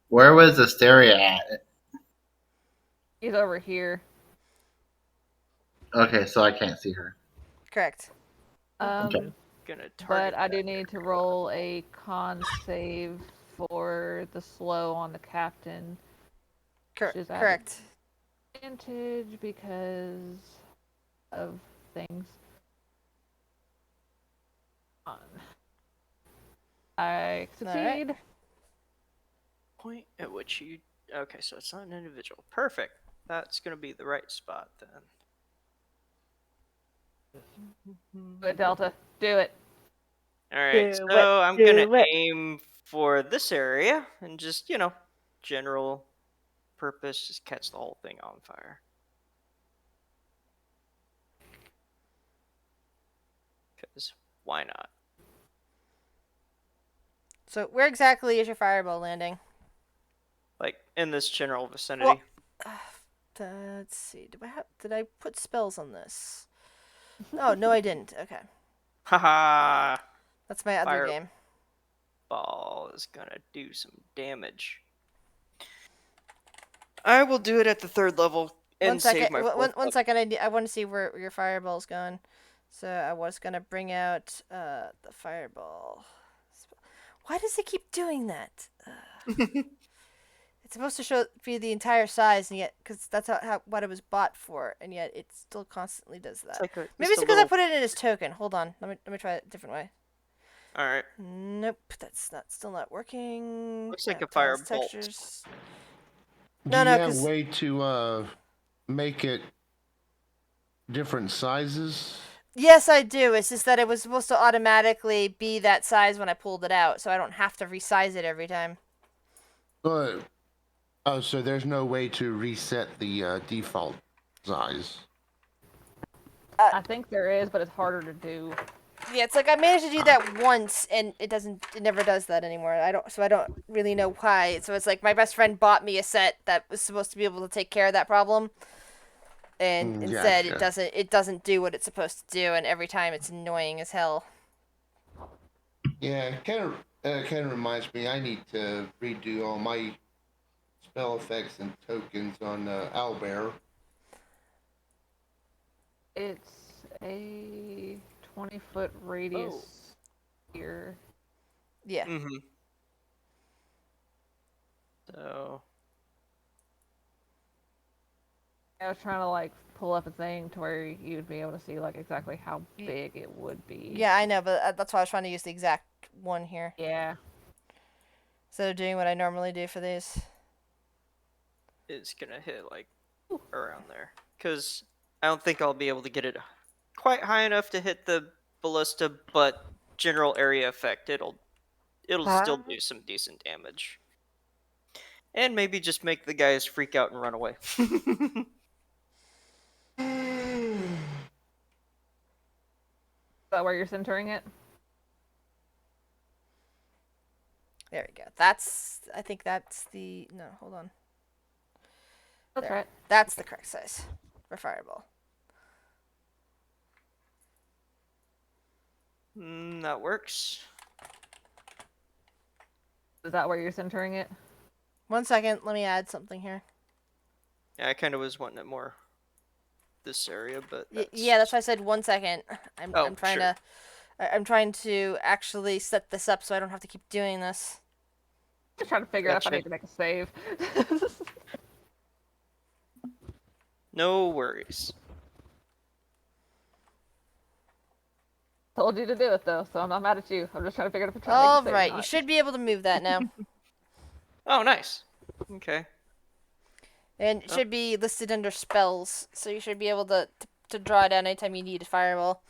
Where was Asteria at? He's over here. Okay, so I can't see her. Correct. Okay. Gonna target But I do that need to guy. roll a con save for the slow on the captain. Which is at Correct. advantage because of things. On. I succeed. Alright. Point at which you. Okay, so it's not an individual. Perfect. That's gonna be the right spot then. Do it, Delta. Do it. Alright, Do so it, I'm do gonna it. aim for this area and just, general purpose, just catch the whole thing on fire. Because why not? So where exactly is your fireball landing? Like, in this general vicinity. Let's see. Did I put spells on this? Oh no, I didn't. Okay, Haha! that's my other Fire- game. Ball is gonna do some damage. I will do it at the 3rd level and One second. save my fourth One level. second. I want to see where your fireball's going. So I was gonna bring out the fireball. Why does it keep doing that? It's supposed to be the entire size, and yet, because that's what it was bought for, and yet it still constantly does that. Maybe it's because I put it in as token. Hold on, let me try it a different way. All right. Nope, that's still not working. Looks like a Tiles, firebolt. textures. Do No, you have 'cause- a way to make it different sizes? Yes, I do. It's just that it was supposed to automatically be that size when I pulled it out, so I don't have to resize it every time. Oh, so there's no way to reset the default size. I think there is, but it's harder to do. Yeah, it's like I managed to do that once, and it never does that anymore. I don't really know why. So it's like my best friend bought me a set that was supposed to be able to take care of that problem, and instead Gotcha. it doesn't do what it's supposed to do, and every time it's annoying as hell. Yeah, it kind of reminds me. I need to redo all my spell effects and tokens on Owlbear. It's a 20-foot radius here. Yeah. Mm-hmm. So I was trying to like pull up a thing to where you'd be able to see like exactly how big it would be. Yeah, I know, but that's why I was trying to use the exact one here. Yeah. Instead of doing what I normally do for these. it's gonna hit like around there. Because I don't think I'll be able to get it quite high enough to hit the ballista, but general area effect, it'll still do some decent damage. And maybe just make the guys freak out and run away. Is that where you're centering it? There we go. I think that's the, no, hold on. That's There. right. That's the correct size for fireball. That works. Is that where you're centering it? 1 second, let me add something here. Yeah, I kind of was wanting it more this area, but Yeah, that's why I said 1 second. I'm trying sure. I'm trying to actually set this up so I don't have to keep doing this. Just trying to figure out if I Gotcha. need to make a save. No worries. Told you to do it though, so I'm not mad at you. I'm just trying to figure out if I'm trying All to make a save. right, you should be able to move that now. Oh, nice. Okay. And it should be listed under spells, so you should be able to draw it down anytime you need a fireball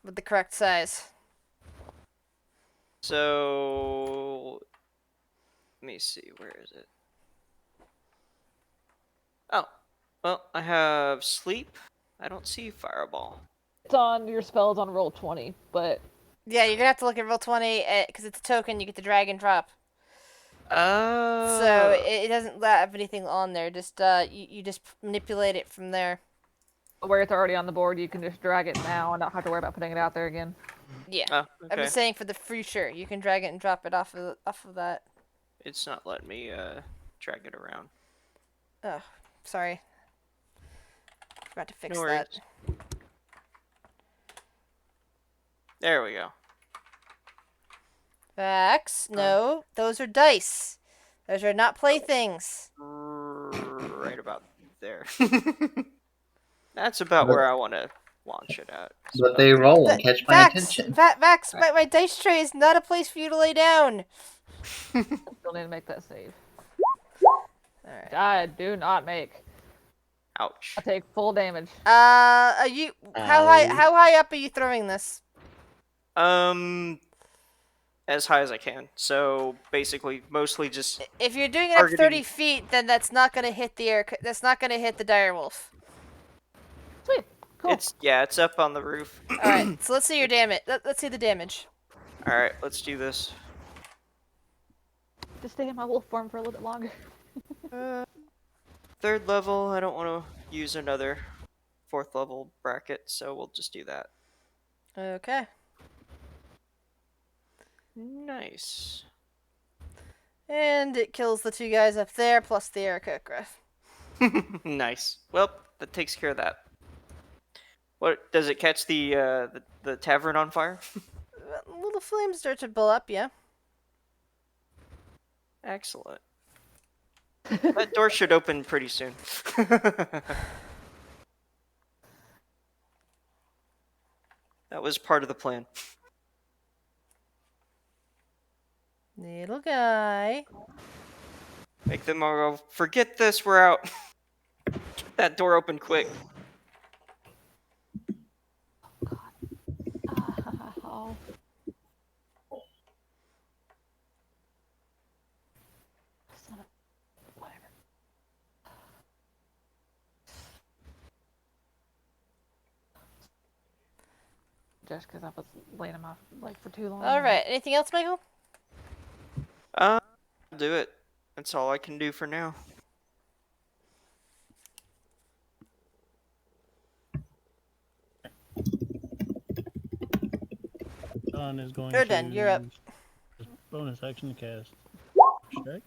with the correct size. So let me see, where is it? Oh, well, I have sleep. I don't see fireball. It's on your spells on roll 20, but Yeah, you're gonna have to look at roll 20 because it's a token. You get to drag and drop. So it doesn't have anything on there. Just you just manipulate it from there. where it's already on the board, you can just drag it now and not have to worry about putting it out there again. Yeah, Oh, I'm okay. just saying for the future, you can drag it and drop it off of that. It's not letting me drag it around. Oh, sorry. Forgot to fix No that. worries. There we go. Vax, no, those are dice. Those are not playthings. Right about there. That's about where I want to launch it at. But they roll and catch my attention. Vax, my dice tray is not a place for you to lay down. Still need to make that save. Alright. I do not make. Ouch. I take full damage. Are you how high up are you throwing this? As high as I can. So basically, mostly just. If you're doing it up targeting- 30 feet, then that's not gonna hit the air. That's not gonna hit the direwolf. Sweet. Cool. It's up on the roof. All right, so let's see your damage. Let's see the damage. All right, let's do this. Just stay in my wolf form for a little bit longer. Third level. I don't want to use another fourth level bracket, so we'll just do that. Okay. Nice. And it kills the two guys up there plus the Aarakocra. Nice. Well, that takes care of that. What does it catch the tavern on fire? Little flames start to blow up, yeah. Excellent. That door should open pretty soon. That was part of the plan. Little guy. Make them all go, forget this, we're out. Get that door open quick. Oh. Son of... Whatever. Just because I was laying him off like for too long. All right. Anything else, Michael? I'll do it. That's all I can do for now. John is going You're to done. You're up. use bonus action to cast strike.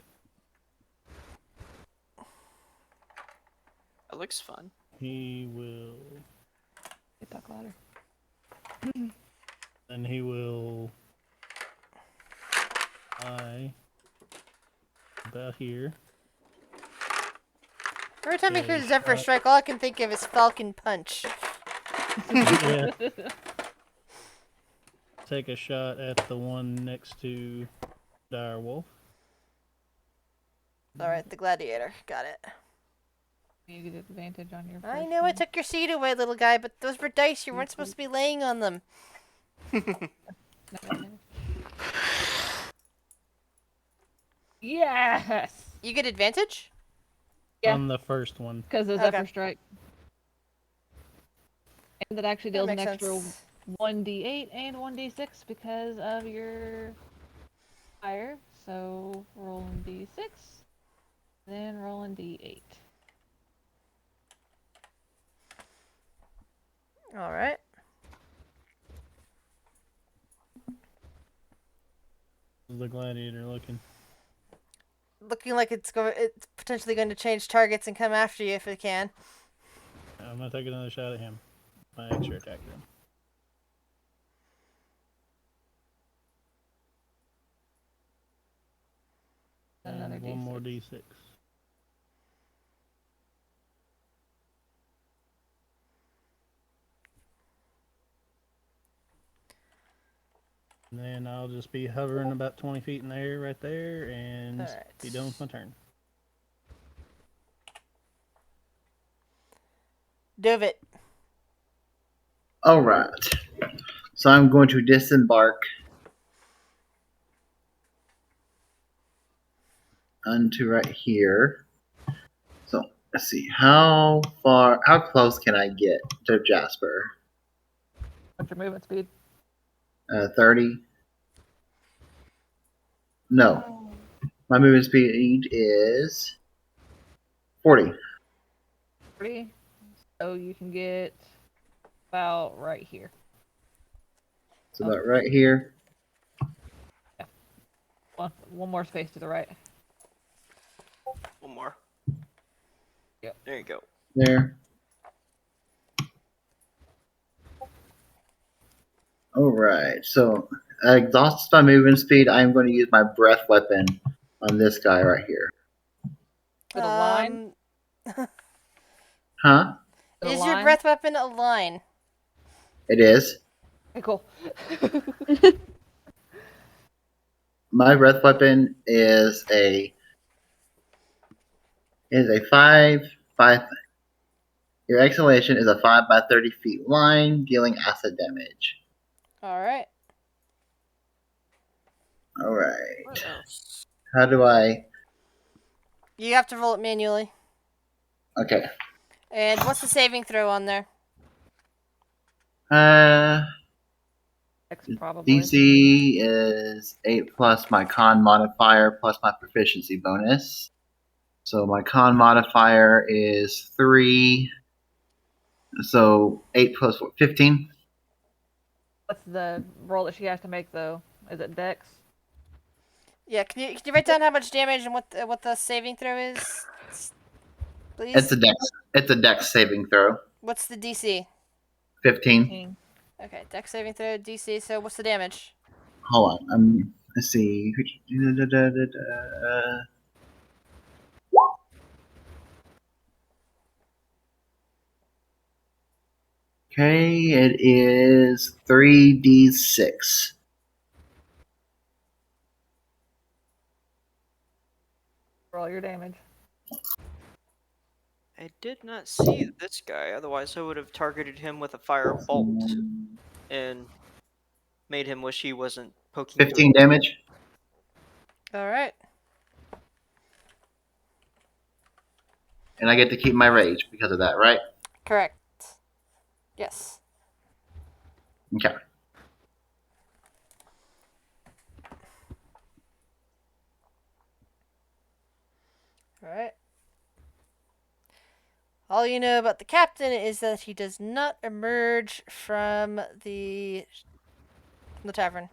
That looks fun. He will, Get that ladder. and he will. I about here. Every time I Okay, hear Zephyr Strike, all I can think of is Falcon Punch. Yeah. Take a shot at the one next to Dire Wolf. Alright, the Gladiator. Got it. You get advantage on your I first know I one. took your seed away, little guy, but those were dice. You weren't supposed to be laying on them. Yes! You get advantage? Yeah. On the first one. Because of Okay. Zephyr Strike. And it actually That deals an makes extra sense. 1d8 and 1d6 because of your fire. So rolling d6, then rolling d8. Alright. How's the Gladiator looking? Looking like it's potentially going to change targets and come after you if it can. I'm gonna take another shot at him. My extra attack then. Another And one d6. more d6. And then I'll just be hovering about 20 feet in the air right there and Alright. be done with my turn. Dovit. All right. So I'm going to disembark onto right here. So let's see, how close can I get to Jasper? What's your movement speed? 30. No, my movement speed is 40. 40. So you can get about right here. It's about right here. One more space to the right. One more. Yep. There you go. There. All right. So I exhausted my movement speed. I am going to use my breath weapon on this guy right here. To the line? Huh? To the Is your line? breath weapon a line? It is. Okay, cool. My breath weapon is a 5. Your exhalation is a 5 by 30 feet line, dealing acid damage. Alright. All right. What else? How do I? You have to roll it manually. Okay. And what's the saving throw on there? X probably. DC is 8 plus my con modifier plus my proficiency bonus. So my con modifier is 3. So 8 plus 15. What's the roll that she has to make though? Is it Dex? Yeah, can you write down how much damage and what the saving throw is, please? It's a dex. It's a dex saving throw. What's the DC? 15. Okay, dex saving throw, DC. So what's the damage? Hold on. Let's see. Okay, it is 3d6. Roll your damage. I did not see this guy, otherwise I would have targeted him with a fire bolt and made him wish he wasn't poking through 15 damage. Alright. And I get to keep my rage because of that, right? Correct. Yes. Okay. Alright. All you know about the captain is that he does not emerge from the tavern.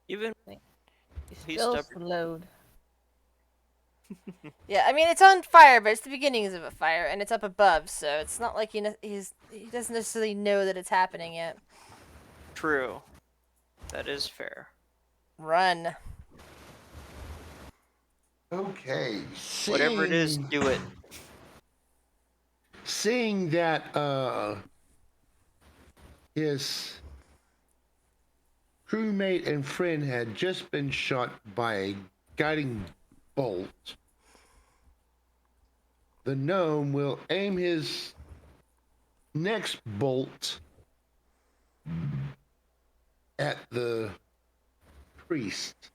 Even He's He's still stubborn. slowed. Yeah, I mean it's on fire, but it's the beginnings of a fire, and it's up above, so it's not like he doesn't necessarily know that it's happening yet. true. That is fair. Run. Okay. Whatever it is, do it. Seeing that his crewmate and friend had just been shot by a guiding bolt, the gnome will aim his next bolt at the priest.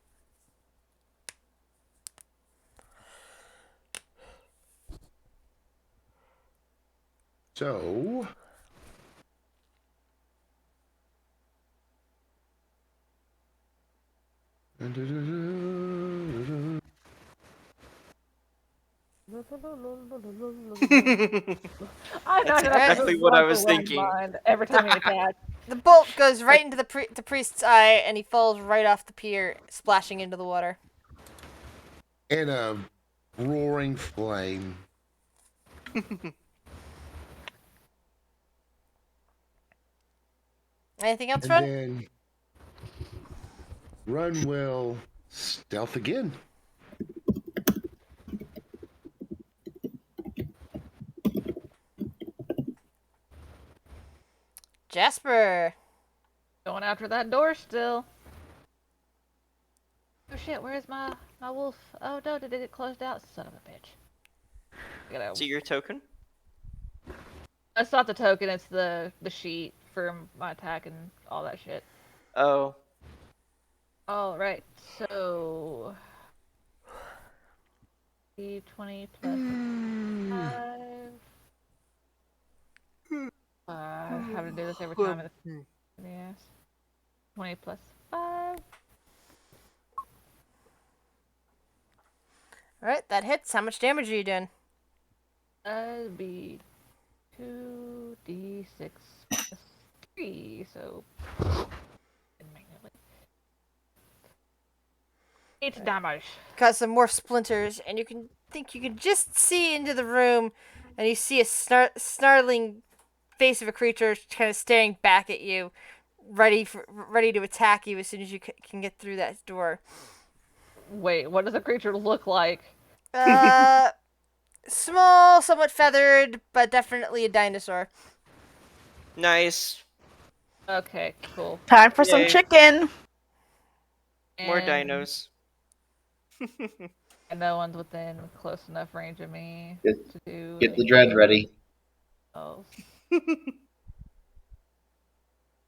So, I imagine Alright. that's Exactly just what I run was through Ryan's thinking. mind every time he attacks. The bolt goes right into the priest's eye, and he falls right off the pier, splashing into the water. in a roaring flame. Anything else, And Run? then Run will stealth again. Jasper. Going after that door still. Oh shit, where's my wolf? Oh no, did it get closed out? Son of a bitch. See your token? That's not the token, it's the sheet for my attack and all that shit. Oh. Alright, so D20 plus 5. Having to do this every time in the ass. 20 plus 5. Alright, that hits. How much damage are you doing? That'd be 2d6 plus 3, so 8 damage. Got some more splinters, and you can just see into the room, and you see a snarling face of a creature kind of staring back at you, ready to attack you as soon as you can get through that door. Wait, what does the creature look like? Small, somewhat feathered, but definitely a dinosaur. Nice. Okay, cool. Time for some Yay. chicken. More And- dinos. And no one's within close enough range of me Get- to do Get the anything dread ready. else.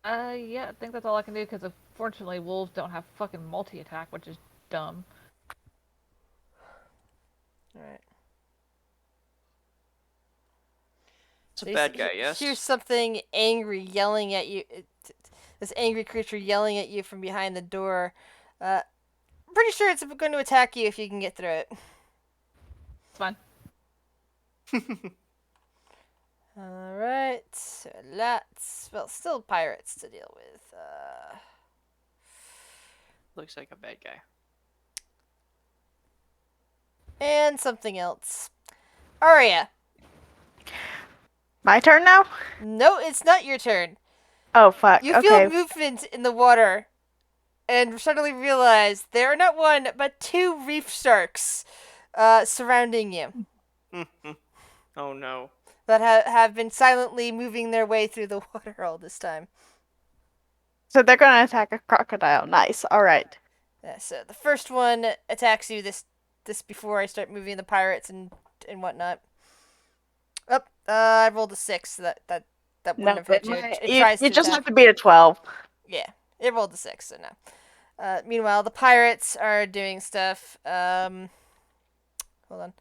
Yeah, I think that's all I can do because unfortunately wolves don't have fucking multi-attack, which is dumb. Alright. It's a bad guy, yes? Here's something angry yelling at you. This angry creature yelling at you from behind the door. Pretty sure it's going to attack you if you can get through it. It's fine. Alright, so lots. Well, still pirates to deal with. Looks like a bad guy. And something else. Aria. My turn now? No, it's not your turn. Oh, fuck. You Okay. feel movement in the water and suddenly realize there are not one, but 2 reef sharks surrounding you Oh no. that have been silently moving their way through the water all this time. So they're going to attack a crocodile. Nice. All right. Yeah, so the first one attacks you this before I start moving the pirates and whatnot. Oh, I rolled a 6, so that wouldn't No, have hit you. It tries you to just attack. have to beat a 12. Yeah, it rolled a 6, so no. Meanwhile, the pirates are doing stuff. Hold on.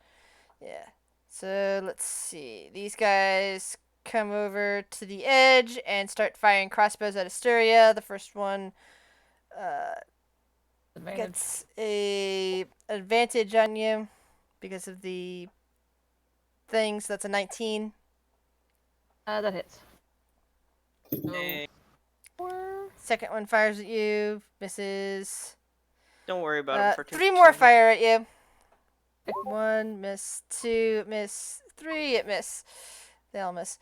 Yeah. So let's see. These guys come over to the edge and start firing crossbows at Asturia. The first one Advantage. gets a advantage on you because of the things. That's a 19. That hits. Eh, Second one fires at you, misses. don't worry about him for too 3 more long. fire at you. 1 miss, 2 miss, 3 it miss. They all miss.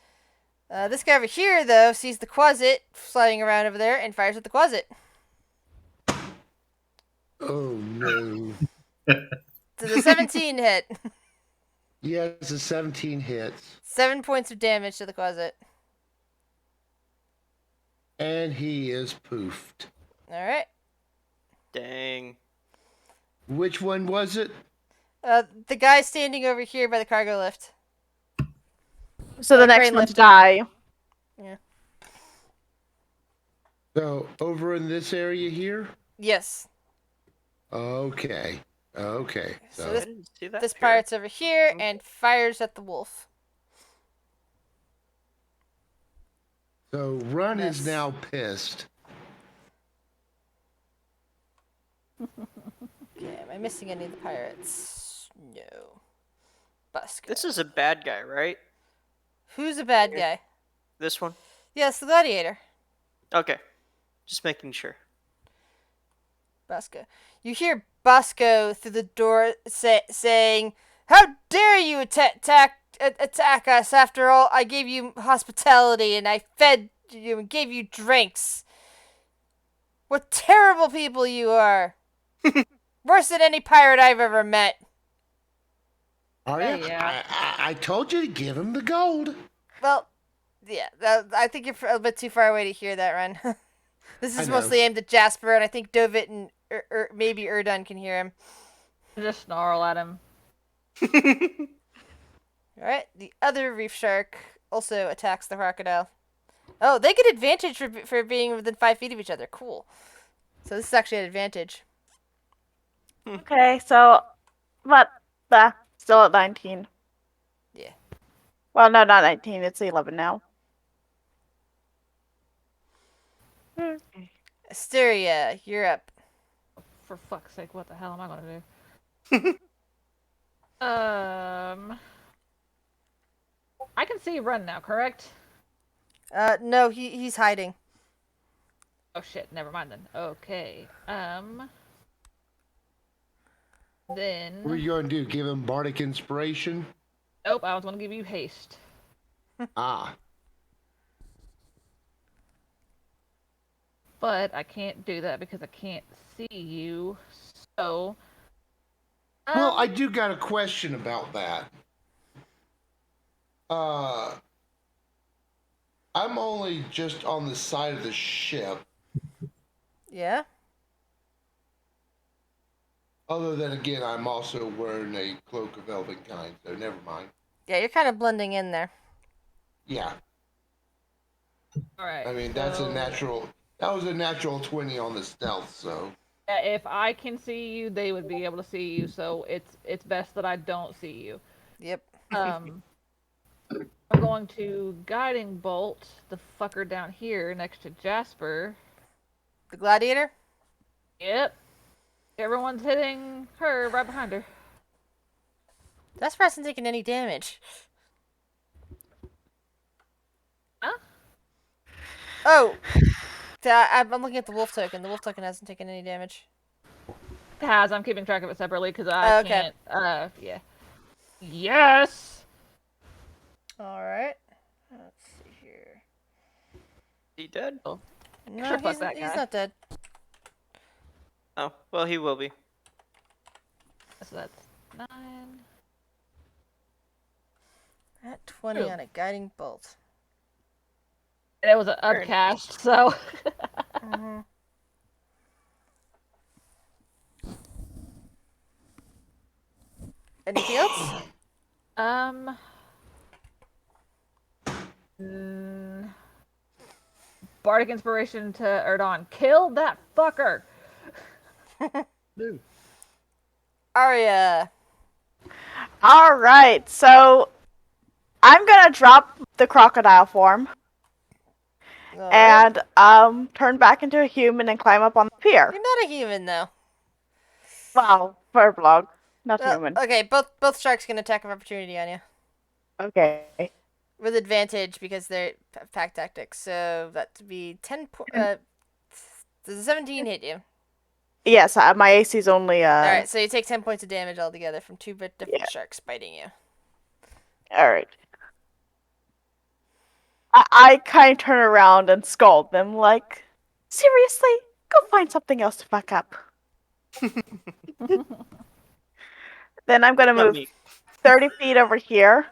This guy over here though sees the quasit flying around over there and fires at the quasit. Oh no. To the 17 hit. Yes, a 17 hits. 7 points of damage to the closet. And he is poofed. Alright. Dang. Which one was it? The guy standing over here by the cargo lift. So the Or next crane one to lift. die. So, over in this area here? Yes. Okay. Okay. So So, I didn't see that. This pair. pirate's over here and fires at the wolf. so Run is Miss. now pissed. Okay, am I missing any of the pirates? No. Buska. This is a bad guy, right? Who's a bad guy? This one? Yes, the gladiator. Okay. Just making sure. Buska. You hear Bosco through the door saying, "How dare you attack us? After all, I gave you hospitality and I fed you and gave you drinks. What terrible people you are! Worse than any pirate I've ever met." Are Yeah, you? yeah. I told you to give him the gold. Well, yeah, I think you're a bit too far away to hear that, Ren. This I is know. mostly aimed at Jasper, and I think Dovit and maybe Erdun can hear him. Just snarl at him. Alright, the other reef shark also attacks the crocodile. Oh, they get advantage for being within 5 feet of each other. Cool. So this is actually an advantage. Okay, so, but still at 19. Yeah. Well, no, not 19. It's 11 now. Asteria, you're up. For fuck's sake, what the hell am I gonna do? I can see Run now, correct? No, he's hiding. Oh shit, never mind then. Okay. Then. What are you going to do? Give him bardic inspiration? Nope, I was gonna give you haste. Ah. But I can't do that because I can't see you. So. Well, I do got a question about that. I'm only just on the side of the ship. Yeah? Other than, again, I'm also wearing a cloak of elven kind, so never mind. Yeah, you're kind of blending in there. Yeah. Alright. I mean, that was a natural 20 on the stealth, so. If I can see you, they would be able to see you, so it's best that I don't see you. Yep. I'm going to guiding bolt the fucker down here next to Jasper. The gladiator? Yep. Everyone's hitting her right behind her. Jasper hasn't taken any damage. Huh? Oh! I'm looking at the wolf token. The wolf token hasn't taken any damage. It has. I'm keeping track of it separately because I Okay. can't. Yeah. Yes. Alright. Let's see here. He dead? No, Sure, fuck he's that guy. not dead. Oh, well, he will be. So that's 9. At 20 True. on a guiding bolt. And it was an Very upcast, so. Mm-hmm. Anything else? Bardic inspiration to Erdon. Kill that fucker. Dude. Arya. All right, so I'm gonna drop the crocodile form Alright. and turn back into a human and climb up on the pier. You're not a human, though. Wow, Furblog, not Well, human. okay, both sharks can attack of opportunity on you. Okay. With advantage because they're pack tactics. So that'd be 10 does a 17 hit you? Yes, my AC's only Alright, so you take 10 points of damage altogether from two different Yeah. sharks biting you. All right. I kind of turn around and scold them, like, seriously, go find something else to fuck up. Then I'm gonna Not move me. 30 feet over here.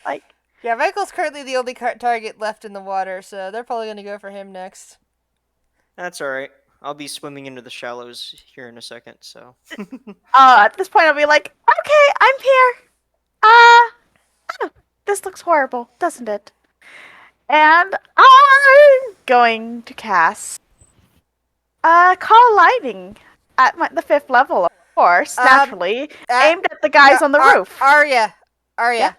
Like, Yeah, Michael's currently the only target left in the water, so they're probably gonna go for him next. That's alright. I'll be swimming into the shallows here in a second, so. at this point I'll be like, okay, I'm here. Oh, this looks horrible, doesn't it? And I'm going to cast Call Lightning at the 5th level, of course, naturally, aimed at the guys on the roof. Arya. Yeah.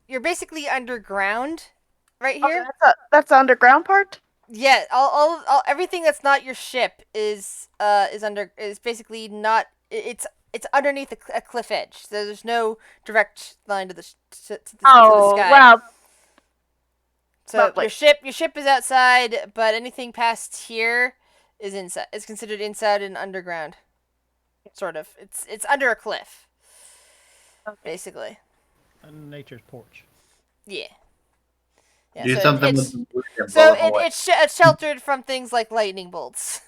You're basically underground, right here. That's the underground part. Yeah, all everything that's not your ship is basically not. It's underneath a cliff edge, so there's no direct line to the sky. Well, So lovely. your ship is outside, but anything past here is inside. Is considered inside and underground. Sort of. It's under a cliff. Basically. Nature's porch. Yeah. Yeah. Do so something it's, with the wood so and blow 'em away. it's sheltered from things like lightning bolts.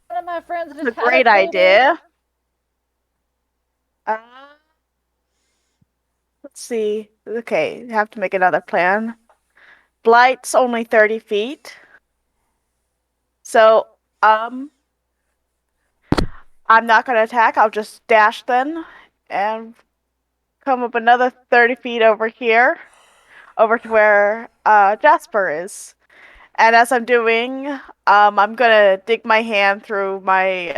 One of my friends just It's a had great baby. idea. Let's see. Okay, have to make another plan. Blight's only 30 feet. So, I'm not gonna attack. I'll just dash then and come up another 30 feet over here, over to where Jasper is. And as I'm doing, I'm gonna dig my hand through my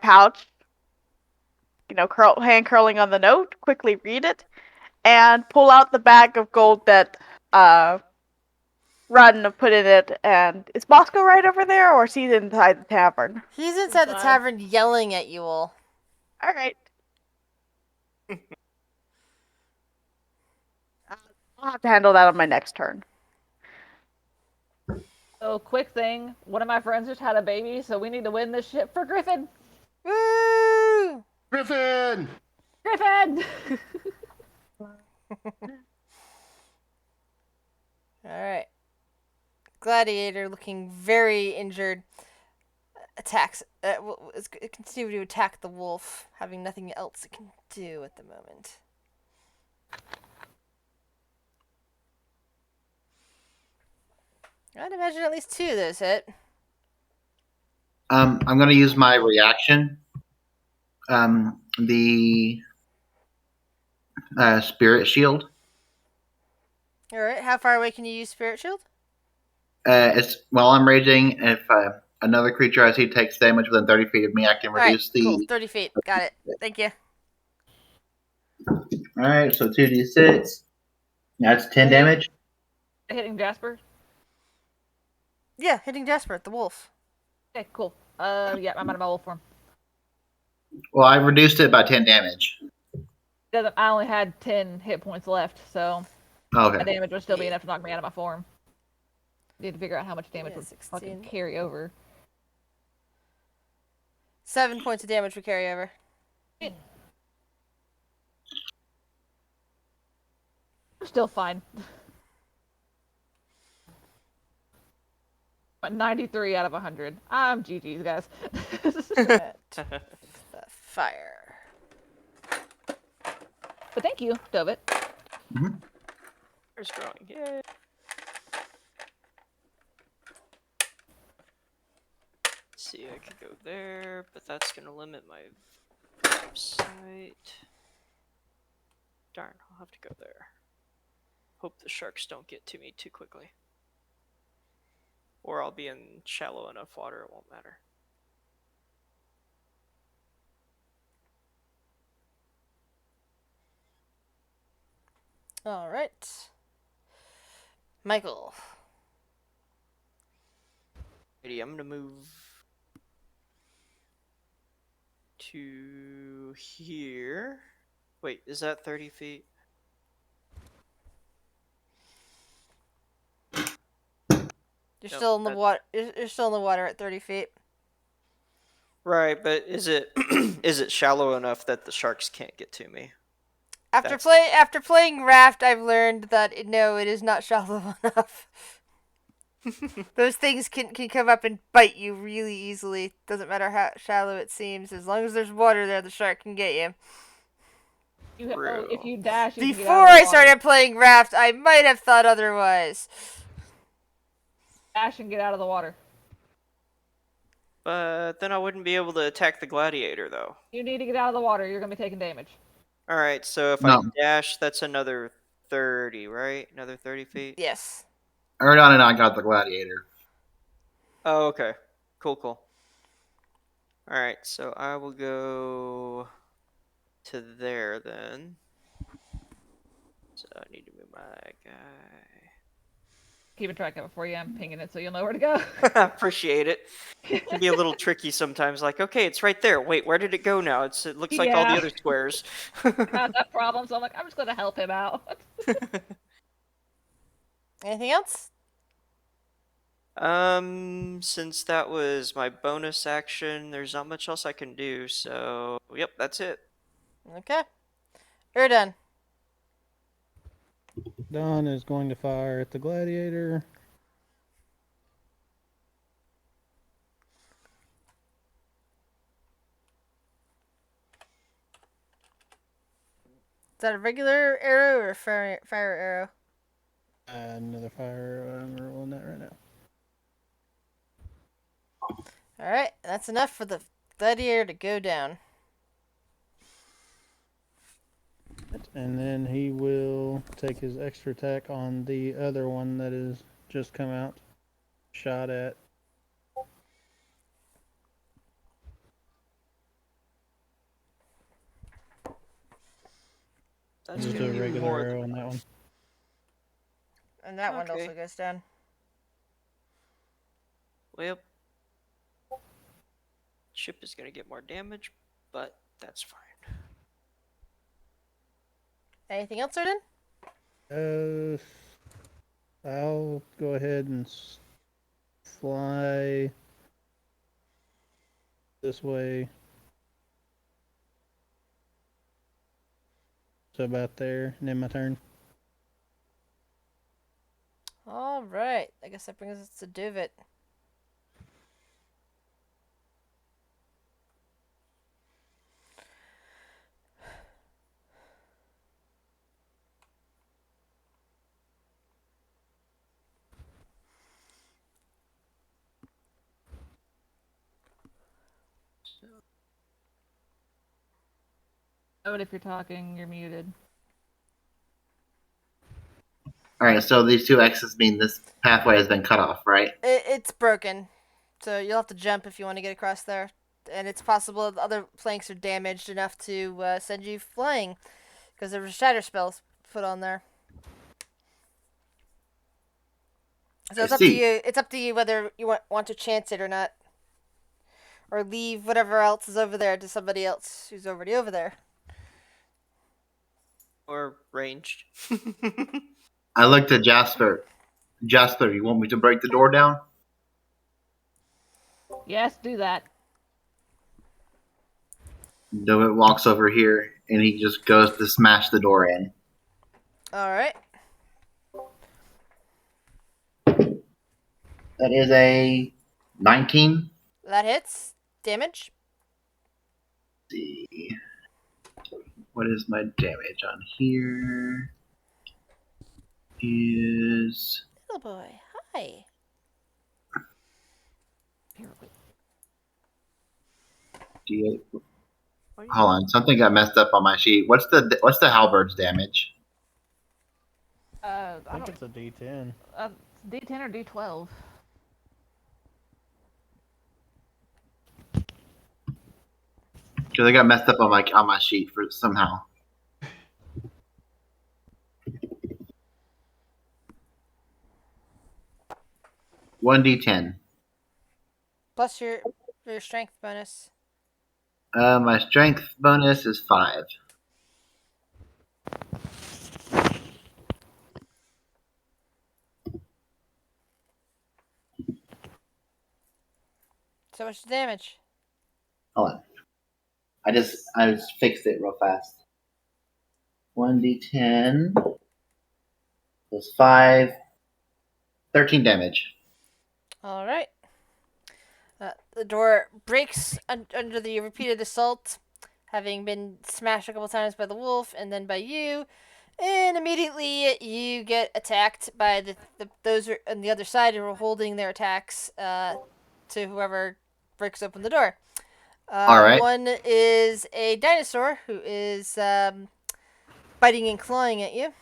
pouch. You know, hand curling on the note. Quickly read it, and pull out the bag of gold that Run put in it. And is Bosco right over there, or is he inside the tavern? He's inside the tavern yelling at you all. All right. I'll have to handle that on my next turn. So, quick thing. One of my friends just had a baby, so we need to win this shit for Griffin. Woo! Griffin! Griffin! Alright. Gladiator, looking very injured, attacks. It continues to attack the wolf, having nothing else it can do at the moment. I'd imagine at least 2 of those hit. I'm going to use my reaction. The spirit shield. Alright, how far away can you use Spirit Shield? It's while I'm raging. If another creature I see takes damage within 30 feet of me, I can reduce the. Cool, 30 feet. Got it. Thank you. All right, so 2d6. That's 10 damage. Hitting Jasper? Yeah, hitting Jasper, the wolf. Okay, cool. Yeah, I'm out of my wolf form. Well, I reduced it by 10 damage. I only had 10 hit points left, so Okay. my damage would still be enough to knock me out of my form. Need to figure out how much damage Yeah, would 16. fucking carry over. 7 points of damage would carry over. Still fine. But 93 out of 100. I'm GG's, guys. The fire. But thank you, Dovit. There's growing. Yay. Let's see, I could go there, but that's gonna limit my sight. Darn, I'll have to go there. Hope the sharks don't get to me too quickly. Or I'll be in shallow enough water, it won't matter. Alright. Michael. Alrighty, I'm gonna move to here. Wait, is that 30 feet? You're Nope, still in the water. You're still in the water at 30 feet. Right, but is it is it shallow enough that the sharks can't get to me? After playing Raft, I've learned that no, it is not shallow enough. Those things can come up and bite you really easily. Doesn't matter how shallow it seems. As long as there's water there, the shark can get you. If you dash, you can get Before out of the I water. started playing Raft, I might have thought otherwise. Dash and get out of the water. But then I wouldn't be able to attack the gladiator, though. You need to get out of the water. You're gonna be taking damage. Alright, so if I No. dash, that's another 30, right? Another 30 feet? Yes. Erdon and I got the gladiator. Oh, okay. Cool. Alright, so I will go to there then. So I need to move my guy. Keeping track of it for you. I'm pinging it so you'll know where to go. Appreciate it. It can be a little tricky sometimes. Like, okay, it's right there. Wait, where did it go now? It looks like all the Yeah. other squares. Got that problem, so I'm like, I'm just gonna help him out. Anything else? Since that was my bonus action, there's not much else I can do. So, yep, that's it. Okay. Erdan. Don is going to fire at the gladiator. Is that a regular arrow or a fire arrow? Another fire. I'm rolling that right now. Alright, that's enough for the gladiator to go down. And then he will take his extra attack on the other one that is just come out. Shot at. That's Just gonna a be regular more arrow than on that one. And that one Okay. also goes down. Well, ship is gonna get more damage, but that's fine. Anything else, Erdan? I'll go ahead and fly this way. So about there, and then my turn. Alright, I guess that brings us to Duvit. But if you're talking, you're muted. All right, so these two X's mean this pathway has been cut off, right? It's broken, so you'll have to jump if you want to get across there. And it's possible the other planks are damaged enough to send you flying, because there were shatter spells put on there. So it's up to you. It's up to you whether you want to chance it or not, or leave whatever else is over there to somebody else who's already over there. Or ranged. I looked at Jasper. Jasper, you want me to break the door down? Yes, do that. Dewitt walks over here and he just goes to smash the door in. Alright. That is a 19. That hits. Damage. Let's see. What is my damage on here? Is Little boy. Hi. D8. Hold on, something got messed up on my sheet. What's the halberd's damage? I think it's a D10. D10 or D12. Because I got messed up on my sheet for somehow. One D10. Plus your strength bonus. My strength bonus is 5. So much damage. Hold on. I just fixed it real fast. 1d10 plus 5, 13 damage. All right. The door breaks under the repeated assault, having been smashed a couple times by the wolf and then by you. And immediately you get attacked by those on the other side who are holding their attacks to whoever breaks open the door. All right. One is a dinosaur who is biting and clawing at you.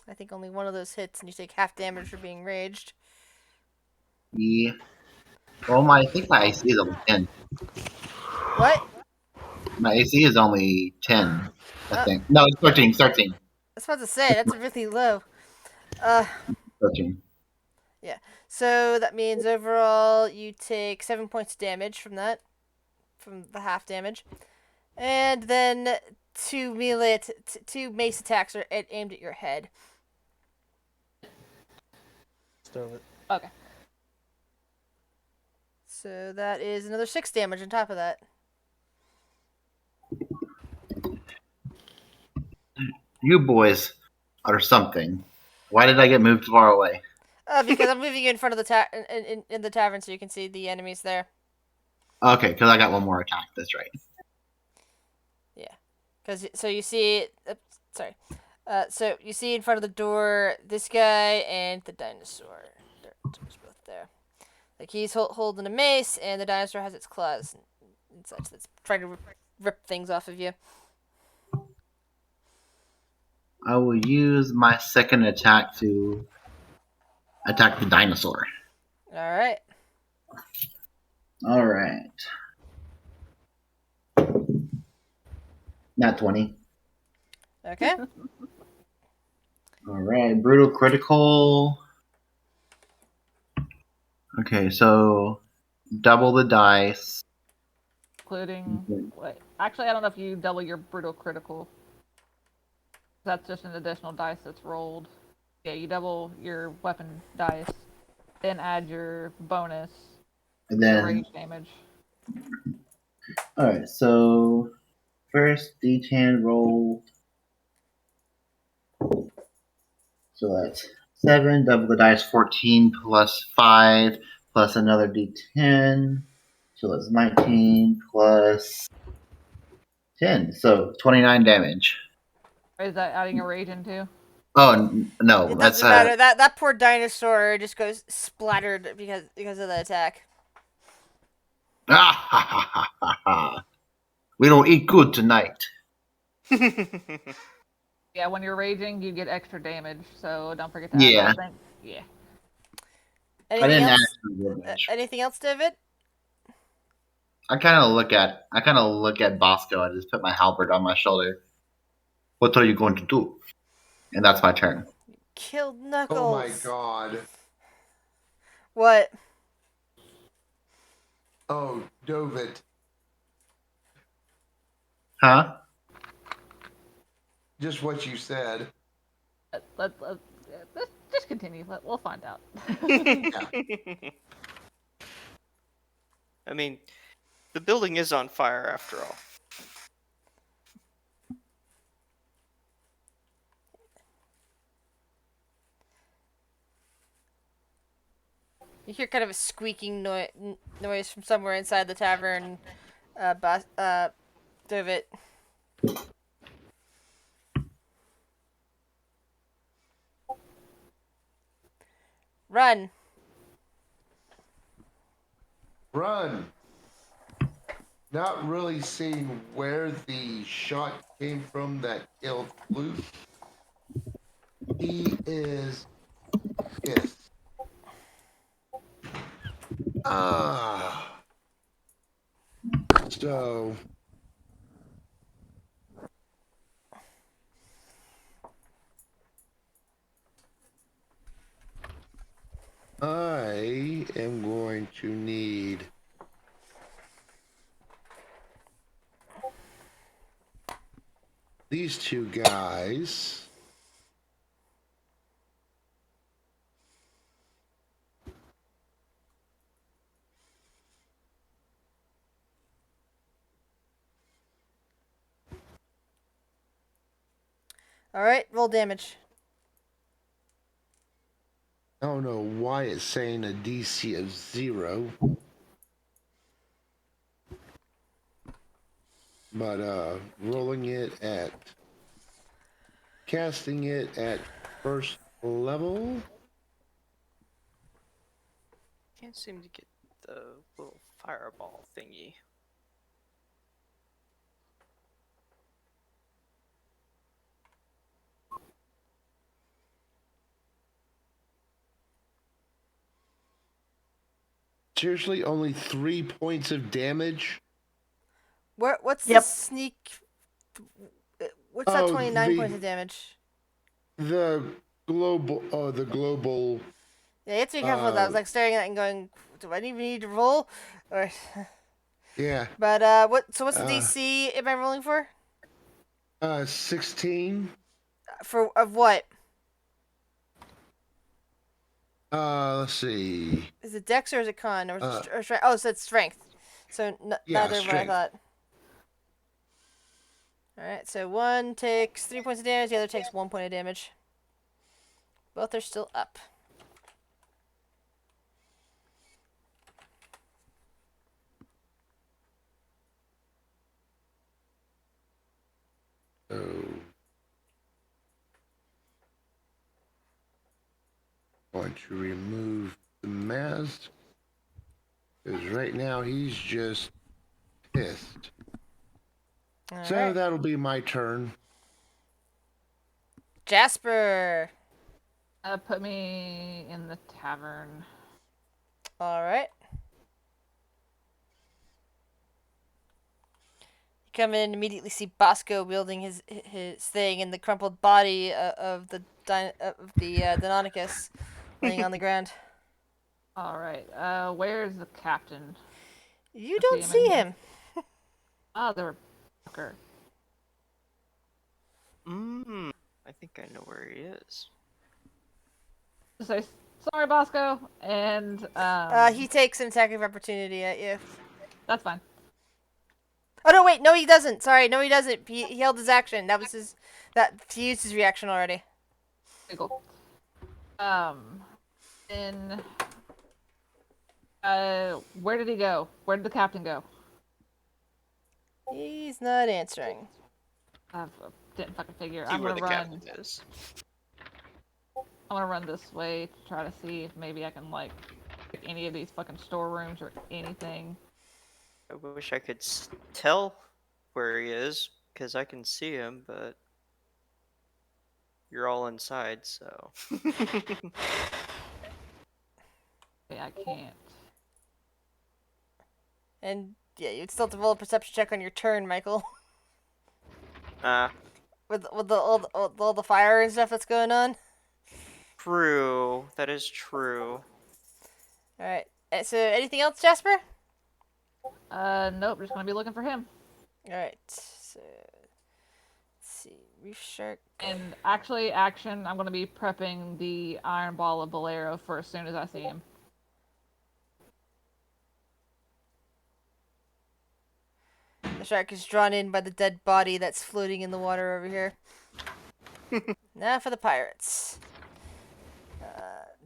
I think only one of those hits, and you take half damage for being raged. Yeah. Well, I think my AC is only 10. What? My AC is only 10, I Uh, think. No, it's 13. It's 13. I was about to say, that's really low. Uh, 13. yeah. So that means overall you take 7 points of damage from that, from the half damage. And then two two mace attacks are aimed at your head. Stove it. Okay. So that is another 6 damage on top of that. You boys are something. Why did I get moved far away? Because I'm moving you in front of the in the tavern so you can see the enemies there. Okay, because I got one more attack. That's right. Yeah. So you see, sorry. So you see in front of the door this guy and the dinosaur. They're both there. Like he's holding a mace, and the dinosaur has its claws and such that's trying to rip things off of you. I will use my second attack to attack the dinosaur. All right. All right. Not 20. Okay. All right. Brutal critical. Okay, so double the dice. Including. Okay. Wait. Actually, I don't know if you double your brutal critical. That's just an additional dice that's rolled. Yeah, you double your weapon dice, then add your bonus, And your then, rage damage. all right, so first D10 roll. So that's 7, double the dice, 14 plus 5, plus another D10. So that's 19 plus 10. So 29 damage. Is that adding a rage into? Oh, no, It that's doesn't matter. That poor dinosaur just goes splattered because of the attack. we don't eat good tonight. Yeah, when you're raging, you get extra damage, so don't forget to add Yeah. that thing. Yeah. I Anything didn't else? actually damage. Anything else, David? I kind of look at Bosco. I just put my halberd on my shoulder. What are you going to do? And that's my turn. Killed Knuckles. Oh my god. What? Oh, David. Huh? Just what you said. Let's just continue. We'll find out. I mean, the building is on fire after all. You hear kind of a squeaking noise from somewhere inside the tavern. David. Run. Run. Not really seeing where the shot came from that killed Luke. He is pissed. So I am going to need these two guys. All right, roll damage. I don't know why it's saying a DC of 0. But rolling it at casting it at first level. Can't seem to get the little fireball thingy. Seriously, only 3 points of damage. What's the Yep. sneak? What's that? 29 points of damage. The global. Yeah, you have to be careful with that. I was like staring at it and going, "Do I even need to roll?" Or, Yeah. but what? So what's the DC? Am I rolling for? 16. For of what? Let's see. Is it Dex or is it Con or, or strength? Oh, so it's Strength. So Yeah, neither of what I strength. thought. All right, so one takes 3 points of damage, the other takes 1 point of damage. Both are still up. So going to remove the mask because right now he's just pissed. All So right. that'll be my turn. Jasper. Put me in the tavern. All right. You come in and immediately see Bosco wielding his thing and the crumpled body of the Deinonychus laying on the ground. All right. Where's the captain? You I don't him see in here. him. Oh, there. Fucker. I think I know where he is. Just say sorry, Bosco, and He takes an attack of opportunity at you. that's fine. Oh no, wait, no, he doesn't. Sorry, no, he doesn't. He held his action. That was his. He used his reaction already. Okay, cool. And where did he go? Where did the captain go? He's not answering. I didn't fucking figure. See I'm where gonna the run. captain is. I'm gonna run this way to try to see if maybe I can like any of these fucking storerooms or anything. I wish I could tell where he is because I can see him, but you're all inside, so. Okay, I can't. And yeah, you'd still have to roll a perception check on your turn, Michael. With all the fire and stuff that's going on. True. That is true. All right. So anything else, Jasper? Nope. Just gonna be looking for him. All right. So let's see, Reef Shark. And actually, action. I'm gonna be prepping the Iron Ball of Bolero for as soon as I see him. The shark is drawn in by the dead body that's floating in the water over here. Now for the pirates.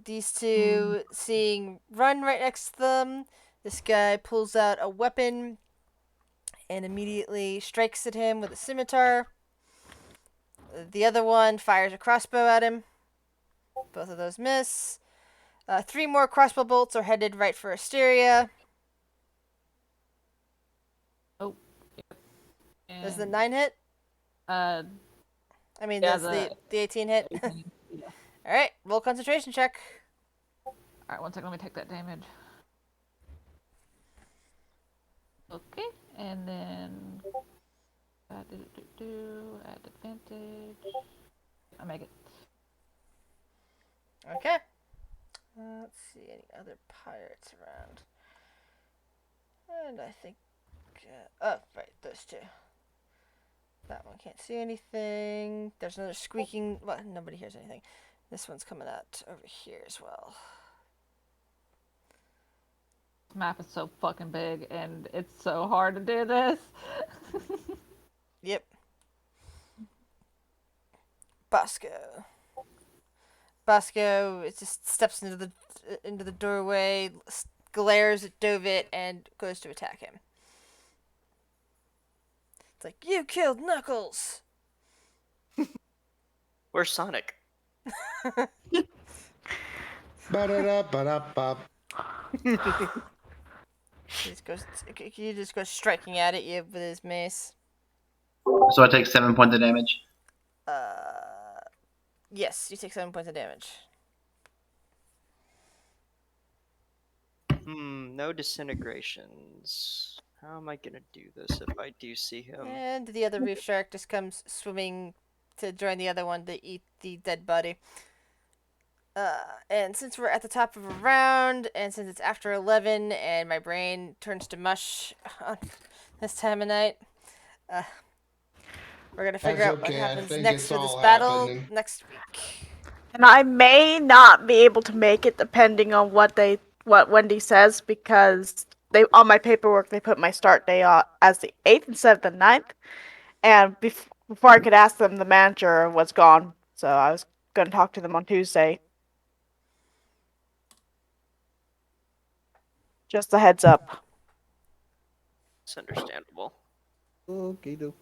These two seeing Run right next to them. This guy pulls out a weapon and immediately strikes at him with a scimitar. The other one fires a crossbow at him. Both of those miss. 3 more crossbow bolts are headed right for Asteria. Oh. Yep. Does the 9 hit? Yeah, does the 18 hit? 18, yeah. Alright, roll concentration check. Alright, one second, let me take that damage. Okay, and then add advantage. I make it. Okay. Let's see any other pirates around. And I think oh, right, those two. That one can't see anything. There's another squeaking. Well, nobody hears anything. This one's coming out over here as well. This map is so fucking big, and it's so hard to do this. Yep. Bosco. Bosco just steps into the doorway, glares at Dovit, and goes to attack him. It's like, you killed Knuckles! Where's Sonic? Ba-da-da-ba-da-ba. He just goes striking at you with his mace. So I take 7 points of damage. Yes, you take 7 points of damage. No disintegrations. How am I gonna do this if I do see him? And the other reef shark just comes swimming to join the other one to eat the dead body. And since we're at the top of a round, and since it's after 11, and my brain turns to mush on this time of night, we're gonna figure That's out what okay. I happens think next it's for this all battle happening. next week. And I may not be able to make it depending on what Wendy says, because they on my paperwork they put my start day as the 8th instead of the 9th. And before I could ask them, the manager was gone. So I was going to talk to them on Tuesday. Just a heads up. It's understandable. Okay, doke.